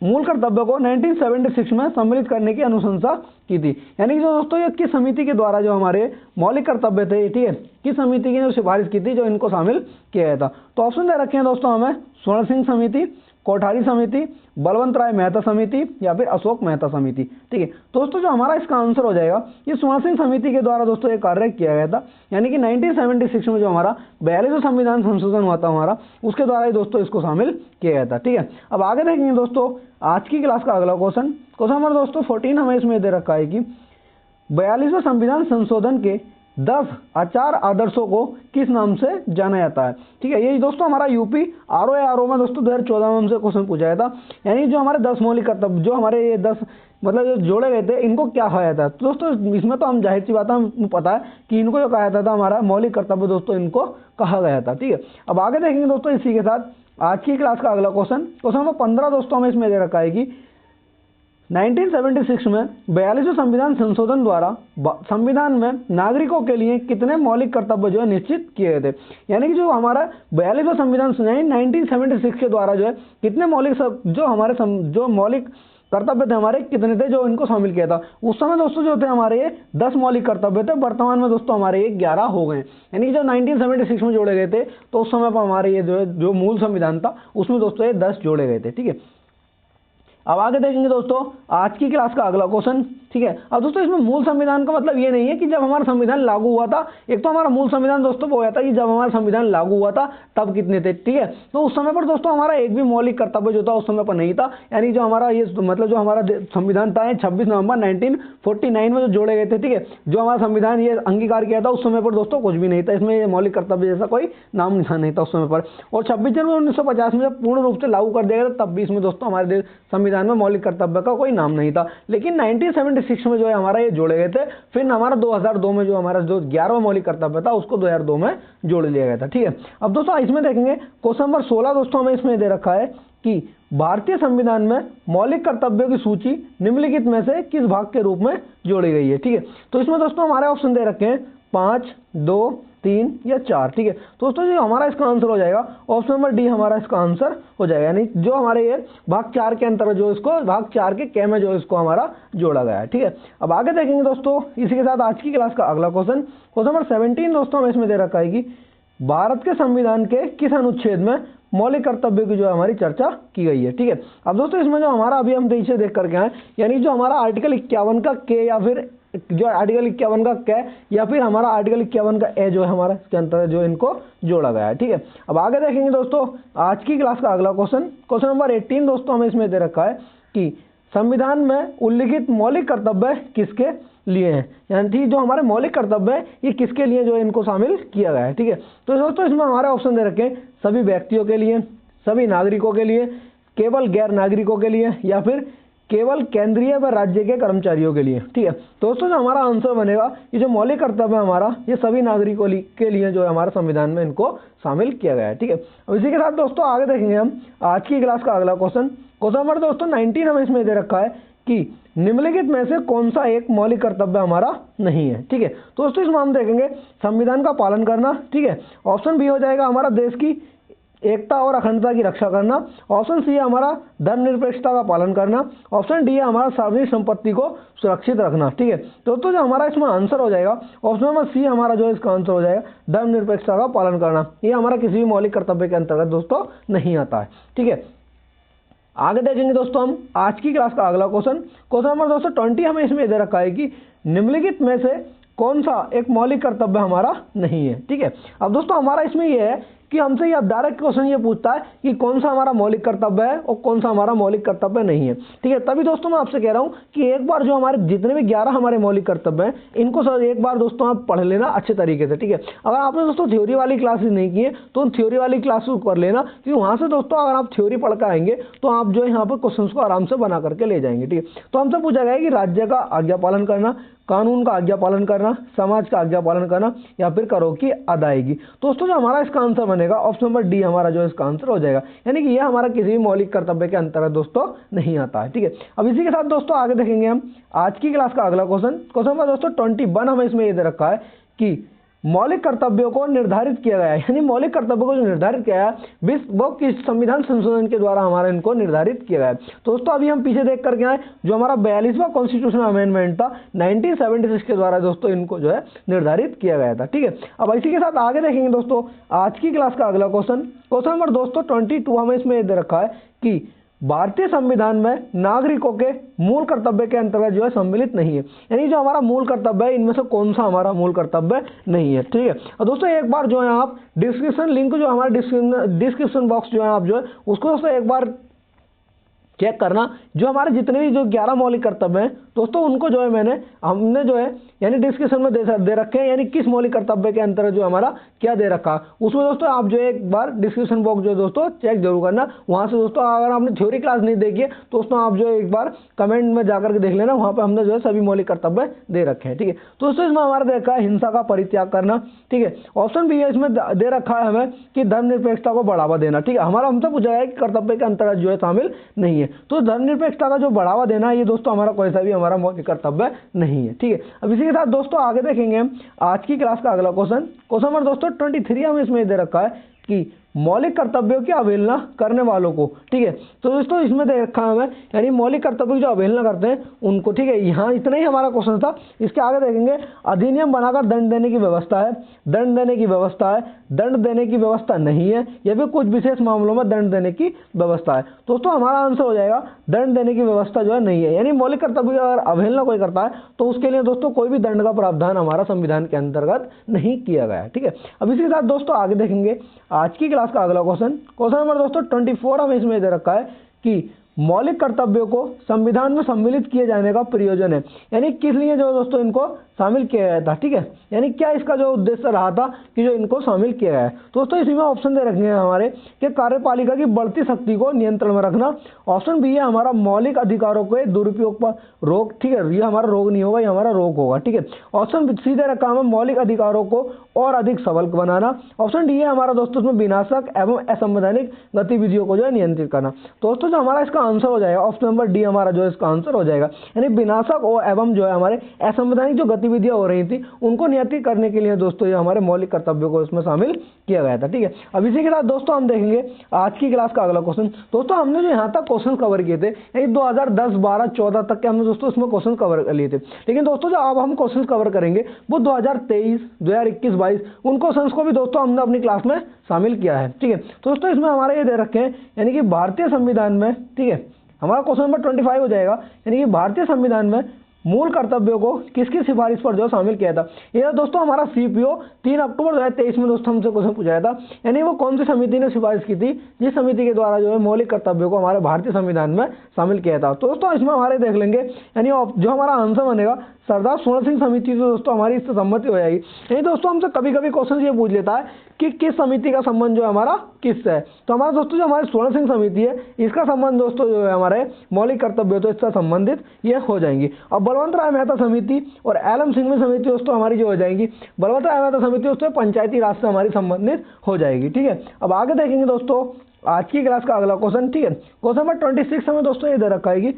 मूल कर्तव्य को 1976 में सम्मिलित करने की अनुशंसा की थी। यानी कि जो दोस्तों ये किस समिति के द्वारा जो हमारे मौलिक कर्तव्य थे, ठीक है, किस समिति की सिफारिश की थी जो इनको शामिल किया गया था। तो ऑप्शन दे रखे हैं दोस्तों हमें स्वर्ण सिंह समिति, कोठारी समिति, बलवंत राय मेहता समिति या फिर अशोक मेहता समिति। ठीक है, दोस्तों जो हमारा इसका आंसर हो जाएगा ये स्वर्ण सिंह समिति के द्वारा दोस्तों ये कार्य किया गया था। यानी कि 1976 में जो हमारा 42वां संविधान संशोधन हुआ था हमारा, उसके द्वारा ही दोस्तों इसको शामिल किया गया था। ठीक है, अब आगे देखेंगे दोस्तों आज की क्लास का अगला क्वेश्चन नंबर दोस्तों 14 हमें इसमें दे रखा है कि 42वां संविधान संशोधन के 10 आचार आदर्शों को किस नाम से जाना जाता है। ठीक है, ये दोस्तों हमारा यूपी आरओ में दोस्तों 2014 में हमसे क्वेश्चन पूछा गया था। यानी जो हमारे 10 मौलिक कर्तव्य जो हमारे ये 10 मतलब जो जोड़े गए थे इनको क्या कहा जाता है। तो दोस्तों इसमें तो हम जाहिर सी बात है हमको पता है कि इनको जो कहा जाता था हमारा मौलिक कर्तव्य दोस्तों इनको कहा गया था। ठीक है, अब आगे देखेंगे दोस्तों इसी के साथ आज की क्लास का अगला क्वेश्चन नंबर 15 दोस्तों हमें इसमें दे रखा है कि 1976 में 42वें संविधान संशोधन द्वारा संविधान में नागरिकों के लिए कितने मौलिक कर्तव्य जो है निश्चित किए गए थे। यानी कि जो हमारा 42वां संविधान 1976 के द्वारा जो है कितने मौलिक जो हमारे जो मौलिक कर्तव्य थे हमारे कितने थे जो इनको शामिल किया था। उस समय दोस्तों जो थे हमारे ये 10 मौलिक कर्तव्य थे, वर्तमान में दोस्तों हमारे ये 11 हो गए। यानी कि जो 1976 में जोड़े गए थे तो उस समय पर हमारे ये जो मूल संविधान था उसमें दोस्तों ये 10 जोड़े गए थे। ठीक है, अब आगे देखेंगे दोस्तों आज की क्लास का अगला क्वेश्चन। ठीक है, अब दोस्तों इसमें मूल संविधान का मतलब ये नहीं है कि जब हमारा संविधान लागू हुआ था, एक तो हमारा मूल संविधान दोस्तों वो होता है कि जब हमारा संविधान लागू हुआ था तब कितने थे। ठीक है, तो उस समय पर दोस्तों हमारा एक भी मौलिक कर्तव्य जो था उस समय पर नहीं था। यानी जो हमारा ये मतलब जो हमारा संविधान था 26 नवंबर 1949 में जो जोड़े गए थे। ठीक है, जो हमारा संविधान ये अंगीकार किया था उस समय पर दोस्तों कुछ भी नहीं था, इसमें मौलिक कर्तव्य जैसा कोई नाम निशान नहीं था उस समय पर। और 26 जनवरी 1950 में जब पूर्ण रूप से लागू कर दिया गया तब भी इसमें दोस्तों हमारे संविधान में मौलिक कर्तव्य का कोई नाम नहीं था। लेकिन 1976 में जो है हमारा ये जोड़े गए थे। फिर हमारा 2002 में जो हमारा जो 11वां मौलिक कर्तव्य था उसको 2002 में जोड़ लिया गया था। ठीक है, अब दोस्तों इसमें देखेंगे क्वेश्चन नंबर 16 दोस्तों हमें इसमें दे रखा है कि भारतीय संविधान में मौलिक कर्तव्यों की सूची निम्नलिखित में से किस भाग के रूप में जोड़ी गई है। ठीक है, तो इसमें दोस्तों हमारे ऑप्शन दे रखे हैं 5, 2, 3 या 4। ठीक है, दोस्तों जो हमारा इसका आंसर हो जाएगा ऑप्शन नंबर डी हमारा इसका आंसर हो जाएगा। यानी जो हमारे ये भाग 4 के अंतर्गत जो इसको भाग 4 के क में जो इसको हमारा जोड़ा गया है। ठीक है, अब आगे देखेंगे दोस्तों इसी के साथ आज की क्लास का अगला क्वेश्चन नंबर 17 दोस्तों हमें इसमें दे रखा है कि भारत के संविधान के किस अनुच्छेद में मौलिक कर्तव्यों की जो है हमारी चर्चा की गई है। ठीक है, अब दोस्तों इसमें जो हमारा अभी हम पीछे देख करके आए यानी जो हमारा आर्टिकल 51 का के या फिर जो आर्टिकल 51 का कै या फिर हमारा आर्टिकल 51 का ए जो है हमारा इसके अंतर्गत जो इनको जोड़ा गया है। ठीक है, अब आगे देखेंगे दोस्तों आज की क्लास का अगला क्वेश्चन नंबर 18 दोस्तों हमें इसमें दे रखा है कि संविधान में उल्लिखित मौलिक कर्तव्य किसके लिए हैं। यानी जो हमारे मौलिक कर्तव्य है ये किसके लिए जो है इनको शामिल किया गया है। ठीक है, तो दोस्तों इसमें हमारे ऑप्शन दे रखे हैं सभी व्यक्तियों के लिए, सभी नागरिकों के लिए, केवल गैर नागरिकों के लिए, या फिर केवल केंद्रीय व राज्य के कर्मचारियों के लिए। ठीक है दोस्तों, जो हमारा आंसर बनेगा, ये जो मौलिक कर्तव्य है हमारा, ये सभी नागरिकों के लिए जो है हमारा संविधान में इनको शामिल किया गया है। ठीक है, अब इसी के साथ दोस्तों आगे देखेंगे हम आज की क्लास का अगला क्वेश्चन नंबर दोस्तों 19 हमें इसमें दे रखा है कि निम्नलिखित में से कौन सा एक मौलिक कर्तव्य हमारा नहीं है। ठीक है दोस्तों, इसमें हम देखेंगे संविधान का पालन करना। ठीक है, ऑप्शन बी हो जाएगा हमारा देश की एकता और अखंडता की रक्षा करना। ऑप्शन सी है हमारा धर्मनिरपेक्षता का पालन करना। ऑप्शन डी है हमारा सार्वजनिक संपत्ति को सुरक्षित रखना। ठीक है दोस्तों, जो हमारा इसमें आंसर हो जाएगा ऑप्शन नंबर सी हमारा जो इसका आंसर हो जाएगा धर्मनिरपेक्षता का पालन करना। ये हमारा किसी भी मौलिक कर्तव्य के अंतर्गत दोस्तों नहीं आता है। ठीक है, आगे देखेंगे दोस्तों हम आज की क्लास का अगला क्वेश्चन नंबर दोस्तों 20 हमें इसमें दे रखा है कि निम्नलिखित में से कौन सा एक मौलिक कर्तव्य हमारा नहीं है। ठीक है, अब दोस्तों हमारा इसमें यह है कि हमसे ये डायरेक्ट क्वेश्चन ये पूछता है कि कौन सा हमारा मौलिक कर्तव्य है और कौन सा हमारा मौलिक कर्तव्य नहीं है। ठीक है, तभी दोस्तों मैं आपसे कह रहा हूँ कि एक बार जो हमारे जितने भी 11 हमारे मौलिक कर्तव्य हैं, इनको सर एक बार दोस्तों आप पढ़ लेना अच्छे तरीके से। ठीक है, अगर आपने दोस्तों थ्योरी वाली क्लासेस नहीं की है तो उन थ्योरी वाली क्लास को कर लेना, क्योंकि वहाँ से दोस्तों अगर आप थ्योरी पढ़ कर आएंगे तो आप जो है यहाँ पर क्वेश्चन को आराम से बना करके ले जाएंगे। ठीक है, तो हमसे पूछा गया कि राज्य का आज्ञा पालन करना, कानून का आज्ञा पालन करना, समाज का आज्ञा पालन करना, या फिर करों की अदायगी। दोस्तों जो हमारा इसका आंसर बनेगा ऑप्शन नंबर डी हमारा जो इसका आंसर हो जाएगा, यानी कि यह हमारा किसी भी मौलिक कर्तव्य के अंतर्गत दोस्तों नहीं आता है। ठीक है, अब इसी के साथ दोस्तों आगे देखेंगे हम आज की क्लास का अगला क्वेश्चन नंबर दोस्तों 21 हमें इसमें ये दे रखा है कि मौलिक कर्तव्यों को निर्धारित किया गया है, यानी मौलिक कर्तव्यों को जो निर्धारित किया है वो किस संविधान संशोधन के द्वारा हमारा इनको निर्धारित किया गया है। दोस्तों अभी हम पीछे देख करके आए, जो हमारा 42वां कॉन्स्टिट्यूशनल अमेंडमेंट था 1976 के द्वारा दोस्तों इनको जो है निर्धारित किया गया था। ठीक है, अब इसी के साथ आगे देखेंगे दोस्तों आज की क्लास का अगला क्वेश्चन नंबर दोस्तों 22 हमें इसमें दे रखा है कि भारतीय संविधान में नागरिकों के मूल कर्तव्य के अंतर्गत जो है सम्मिलित नहीं है, यानी जो हमारा मूल कर्तव्य है इनमें से कौन सा हमारा मूल कर्तव्य नहीं है। ठीक है, और दोस्तों एक बार जो है आप डिस्क्रिप्शन लिंक जो हमारे डिस्क्रिप्शन बॉक्स जो है आप जो है उसको दोस्तों एक बार चेक करना, जो हमारे जितने भी जो 11 मौलिक कर्तव्य हैं दोस्तों उनको जो है हमने जो है यानी डिस्क्रिप्शन में दे रखे हैं, यानी किस मौलिक कर्तव्य के अंतर्गत जो हमारा क्या दे रखा उसमें दोस्तों आप जो एक बार डिस्क्रिप्शन बॉक्स जो दोस्तों चेक जरूर करना। वहां से दोस्तों अगर आपने थ्योरी क्लास नहीं देखी है तो दोस्तों आप जो एक बार कमेंट में जाकर के देख लेना, वहां पर हमने जो है सभी मौलिक कर्तव्य दे रखे हैं। ठीक है, तो दोस्तों इसमें हमारा दे रखा है हिंसा का परित्याग करना। ठीक है, ऑप्शन बी है इसमें दे रखा है हमें कि धर्मनिरपेक्षता को बढ़ावा देना। ठीक है, हमारा हमसे पूछा है कि कर्तव्य के अंतर्गत जो है शामिल नहीं है, तो धर्मनिरपेक्षता का जो बढ़ावा देना ये दोस्तों हमारा कोई सा भी हमारा मौलिक कर्तव्य नहीं है। ठीक है, अब इसी के साथ दोस्तों आगे देखेंगे हम आज की क्लास का अगला क्वेश्चन नंबर दोस्तों 23 हमें इसमें दे रखा है कि मौलिक कर्तव्यों की अवहेलना करने वालों को। ठीक है, तो दोस्तों इसमें दे रखा है हमें यानी मौलिक कर्तव्यों की जो अवहेलना करते हैं उनको। ठीक है, यहाँ इतना ही हमारा क्वेश्चन था। इसके आगे देखेंगे अधिनियम बनाकर दंड देने की व्यवस्था है, दंड देने की व्यवस्था है, दंड देने की व्यवस्था नहीं है, या फिर कुछ विशेष मामलों में दंड देने की व्यवस्था है। दोस्तों हमारा आंसर हो जाएगा दंड देने की व्यवस्था जो है नहीं है, यानी मौलिक कर्तव्य अगर अवहेलना कोई करता है तो उसके लिए दोस्तों कोई भी दंड का प्रावधान हमारा संविधान के अंतर्गत नहीं किया गया है। ठीक है, अब इसी के साथ दोस्तों आगे देखेंगे आज की क्लास का अगला क्वेश्चन नंबर दोस्तों 24 हमें इसमें दे रखा है कि मौलिक कर्तव्यों को संविधान में सम्मिलित किए जाने का प्रयोजन है, यानी किस लिए जो दोस्तों इनको शामिल किया गया था। ठीक है, यानी क्या इसका जो उद्देश्य रहा था कि जो इनको शामिल किया गया है। दोस्तों इसी में ऑप्शन दे रखे हैं हमारे कि कार्यपालिका की बढ़ती शक्ति को नियंत्रण में रखना। ऑप्शन बी है हमारा मौलिक अधिकारों के दुरुपयोग पर रोक। ठीक है, ये हमारा रोग नहीं होगा, ये हमारा रोक होगा। ठीक है, ऑप्शन सी दे रखा है मौलिक अधिकारों को और अधिक सबल बनाना। ऑप्शन डी है हमारा दोस्तों इसमें विनाशक एवं असंवैधानिक गतिविधियों को जो है नियंत्रित करना। दोस्तों जो हमारा इसका आंसर हो जाएगा ऑप्शन नंबर डी हमारा जो इसका आंसर हो जाएगा, यानी विनाशक और एवं जो है हमारे असंवैधानिक जो गतिविधियां हो रही थी उनको नियंत्रित करने के लिए दोस्तों ये हमारे मौलिक कर्तव्यों को इसमें शामिल किया गया था। ठीक है, अब इसी के साथ दोस्तों हम देखेंगे आज की क्लास का अगला क्वेश्चन। दोस्तों हमने जो यहाँ तक क्वेश्चन कवर किए थे यानी 2010, 12, 14 तक के हमने दोस्तों इसमें क्वेश्चन कवर कर लिए थे, लेकिन दोस्तों जो अब हम क्वेश्चन कवर करेंगे वो 2023, 2021, 22 उन क्वेश्चन को भी दोस्तों हमने अपनी क्लास में शामिल किया है। ठीक है, तो दोस्तों इसमें हमारे ये दे रखे हैं यानी कि भारतीय संविधान में, ठीक है, हमारा क्वेश्चन नंबर 25 हो जाएगा, यानी कि भारतीय संविधान में मूल कर्तव्यों को किसकी सिफारिश पर जो शामिल किया था। यह दोस्तों हमारा सीपीओ 3 अक्टूबर 2023 में दोस्तों हमसे क्वेश्चन पूछा था, यानी वो कौन सी समिति ने सिफारिश की थी जिस समिति के द्वारा जो है मौलिक कर्तव्यों को हमारे भारतीय संविधान में शामिल किया था। तो दोस्तों इसमें हमारे देख लेंगे यानी जो हमारा आंसर बनेगा सरदार स्वर्ण सिंह समिति तो दोस्तों हमारी इससे सम्मति हो जाएगी। नहीं दोस्तों हमसे कभी कभी क्वेश्चन ये पूछ लेता है कि किस समिति का संबंध जो है हमारा किससे है, तो हमारा दोस्तों जो हमारी स्वर्ण सिंह समिति है इसका संबंध दोस्तों जो है हमारे मौलिक कर्तव्य तो इससे संबंधित ये हो जाएंगी। अब बलवंत राय मेहता समिति और एल.एम. सिंघवी समिति दोस्तों हमारी जो हो जाएंगी, बलवंत राय मेहता समिति दोस्तों पंचायती राज से हमारी संबंधित हो जाएगी। ठीक है, अब आगे देखेंगे दोस्तों आज की क्लास का अगला क्वेश्चन। ठीक है, क्वेश्चन नंबर 26 हमें दोस्तों ये दे रखा है कि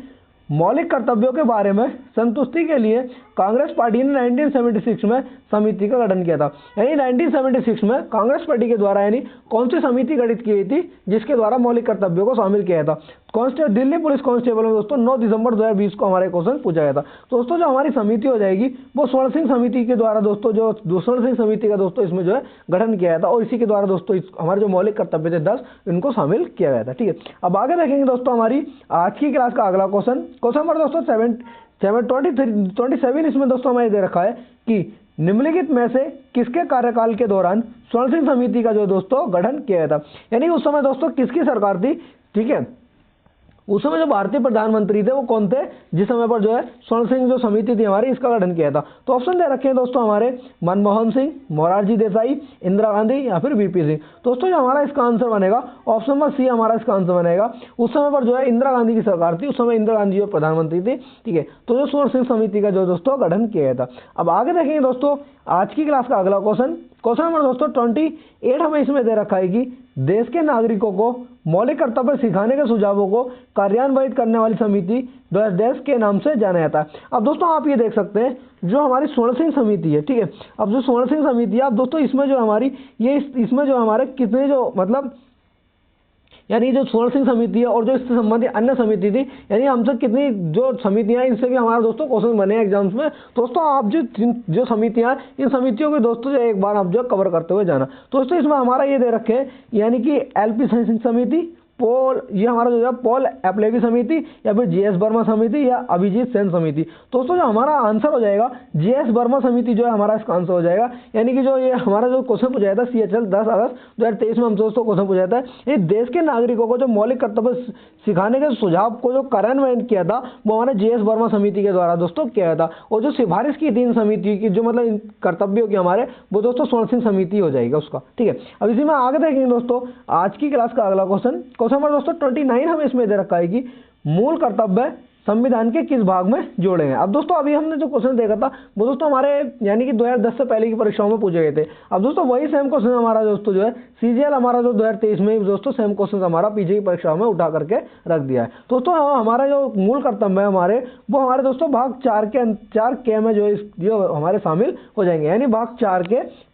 मौलिक कर्तव्यों के बारे में संतुष्टि के लिए कांग्रेस पार्टी ने 1976 में समिति का गठन किया था। यानी 1976 में कांग्रेस पार्टी के द्वारा यानी कौन सी समिति गठित की गई थी जिसके द्वारा मौलिक कर्तव्यों को शामिल किया था? दिल्ली पुलिस कांस्टेबल में दोस्तों 9 दिसंबर 2020 को हमारे क्वेश्चन पूछा गया था। दोस्तों जो हमारी समिति हो जाएगी वो स्वर्ण सिंह समिति के द्वारा दोस्तों जो स्वर्ण सिंह समिति का दोस्तों इसमें जो है गठन किया था और इसी के द्वारा दोस्तों हमारे जो मौलिक कर्तव्य थे 10 इनको शामिल किया गया था। ठीक है, अब आगे देखेंगे दोस्तों हमारी आज की क्लास का अगला क्वेश्चन नंबर दोस्तों 27 इसमें दोस्तों हमें दे रखा है कि निम्नलिखित में से किसके कार्यकाल के दौरान स्वर्ण सिंह समिति का जो दोस्तों गठन किया गया था? यानी उस समय दोस्तों किसकी सरकार थी? ठीक है, उस समय जो भारतीय प्रधानमंत्री थे वो कौन थे जिस समय पर जो है स्वर्ण सिंह जो समिति थी हमारी इसका गठन किया था? तो ऑप्शन दे रखे हैं दोस्तों हमारे मनमोहन सिंह, मोरारजी देसाई, इंदिरा गांधी या फिर वीपी सिंह। दोस्तों जो हमारा इसका आंसर बनेगा ऑप्शन नंबर सी हमारा इसका आंसर बनेगा। उस समय पर जो है इंदिरा गांधी की सरकार थी, उस समय इंदिरा गांधी जो प्रधानमंत्री थी। ठीक है, तो जो स्वर्ण सिंह समिति का जो दोस्तों गठन किया गया था। अब आगे देखेंगे दोस्तों आज की क्लास का अगला क्वेश्चन नंबर दोस्तों 28 हमें इसमें दे रखा है कि देश के नागरिकों को मौलिक कर्तव्य सिखाने के सुझावों को कार्यान्वित करने वाली समिति देश के नाम से जाना जाता है। अब दोस्तों आप ये देख सकते हैं जो हमारी स्वर्ण सिंह समिति है। ठीक है, अब जो स्वर्ण सिंह समिति है अब दोस्तों इसमें जो हमारी ये इसमें जो हमारे कितने जो मतलब यानी जो स्वर्ण सिंह समिति है और जो इससे संबंधित अन्य समिति थी यानी हमसे कितनी जो समितियां इनसे भी हमारा दोस्तों क्वेश्चन बने एग्जाम्स में। दोस्तों आप जो समितियां इन समितियों के दोस्तों जो एक बार आप जो कवर करते हुए जाना। दोस्तों इसमें हमारा ये दे रखे हैं यानी कि एल.पी. सिंह समिति, पोल ये हमारा जो है पॉल एप्लेवी समिति या फिर जी.एस. वर्मा समिति या अभिजीत सेन समिति। दोस्तों जो हमारा आंसर हो जाएगा जी.एस. वर्मा समिति जो है हमारा इसका आंसर हो जाएगा। यानी कि जो ये हमारा जो क्वेश्चन पूछा जाता है CHL 10 अगस्त 2023 में हम दोस्तों क्वेश्चन पूछा जाता है ये देश के नागरिकों को जो मौलिक कर्तव्य सिखाने के सुझाव को जो कार्यान्वयन किया था वो हमारे जी.एस. वर्मा समिति के द्वारा दोस्तों किया था। और जो सिफारिश की थी इन समिति की जो मतलब इन कर्तव्यों की हमारे वो दोस्तों स्वर्ण सिंह समिति हो जाएगा उसका। ठीक है, अब इसी में आगे देखेंगे दोस्तों आज की क्लास का अगला क्वेश्चन नंबर दोस्तों 29 हमें इसमें दे रखा है कि मूल कर्तव्य संविधान के किस भाग में जोड़े हैं? अब दोस्तों अभी हमने जो क्वेश्चन देखा था वो दोस्तों हमारे यानी कि 2010 से पहले की परीक्षाओं में पूछे गए थे। अब दोस्तों वही सेम क्वेश्चन हमारा दोस्तों जो है CGL हमारा जो 2023 में दोस्तों सेम क्वेश्चन हमारा पीछे की परीक्षाओं में उठा करके रख दिया है। दोस्तों हमारा जो मूल कर्तव्य है हमारे वो हमारे दोस्तों भाग 4 के में जो हमारे शामिल हो जाएंगे। यानी भाग 4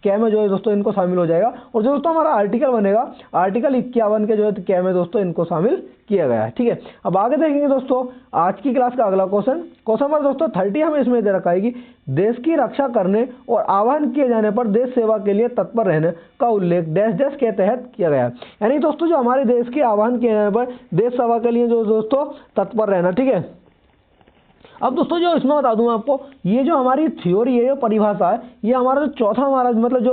के में जो है दोस्तों इनको शामिल हो जाएगा। और जो दोस्तों हमारा आर्टिकल बनेगा आर्टिकल 51 के जो है के में दोस्तों इनको शामिल किया गया है। ठीक है, अब आगे देखेंगे दोस्तों आज की क्लास का अगला क्वेश्चन नंबर दोस्तों 30 हमें इसमें दे रखा है कि देश की रक्षा करने और आह्वान किए जाने पर देश सेवा के लिए तत्पर रहने का उल्लेख डैश के तहत किया गया है। यानी दोस्तों जो हमारे देश के आह्वान किए जाने पर देश सेवा के लिए जो दोस्तों तत्पर रहना। ठीक है, अब दोस्तों जो इसमें बता दूं मैं आपको ये जो हमारी थ्योरी है, जो परिभाषा है, ये हमारा जो चौथा हमारा मतलब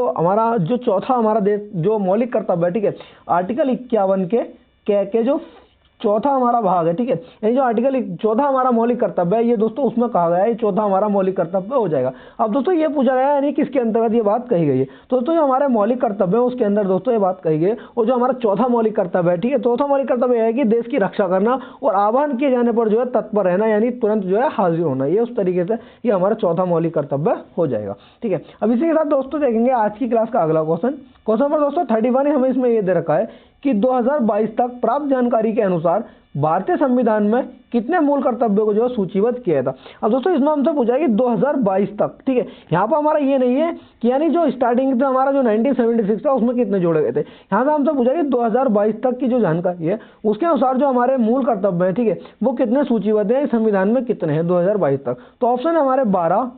जो चौथा हमारा देश जो मौलिक कर्तव्य है। ठीक है, आर्टिकल 51 के जो चौथा हमारा भाग है। ठीक है, यानी जो आर्टिकल चौथा हमारा मौलिक कर्तव्य है ये दोस्तों उसमें कहा गया है ये चौथा हमारा मौलिक कर्तव्य हो जाएगा। अब दोस्तों ये पूछा गया है यानी किसके अंतर्गत ये बात कही गई है? तो दोस्तों जो हमारे मौलिक कर्तव्य है उसके अंदर दोस्तों ये बात कही गई है। और जो हमारा चौथा मौलिक कर्तव्य है, ठीक है, चौथा मौलिक कर्तव्य है कि देश की रक्षा करना और आह्वान किए जाने पर जो है तत्पर रहना यानी तुरंत जो है हाजिर होना। ये उस तरीके से ये हमारा चौथा मौलिक कर्तव्य हो जाएगा। ठीक है, अब इसी के साथ दोस्तों देखेंगे आज की क्लास का अगला क्वेश्चन नंबर दोस्तों 31 हमें इसमें ये दे रखा है कि 2022 तक प्राप्त जानकारी के अनुसार भारतीय संविधान में कितने मूल कर्तव्यों को जो है सूचीबद्ध किया था? अब दोस्तों इसमें हमसे पूछा है कि 2022 तक। ठीक है, यहाँ पर हमारा ये नहीं है कि यानी जो स्टार्टिंग था हमारा जो 1976 था उसमें कितने जोड़े गए थे। यहाँ पे हमसे पूछा है कि 2022 तक की जो जानकारी है उसके अनुसार जो हमारे मूल कर्तव्य है, ठीक है, वो कितने सूचीबद्ध है संविधान में कितने हैं 2022 तक। तो ऑप्शन हमारे 12,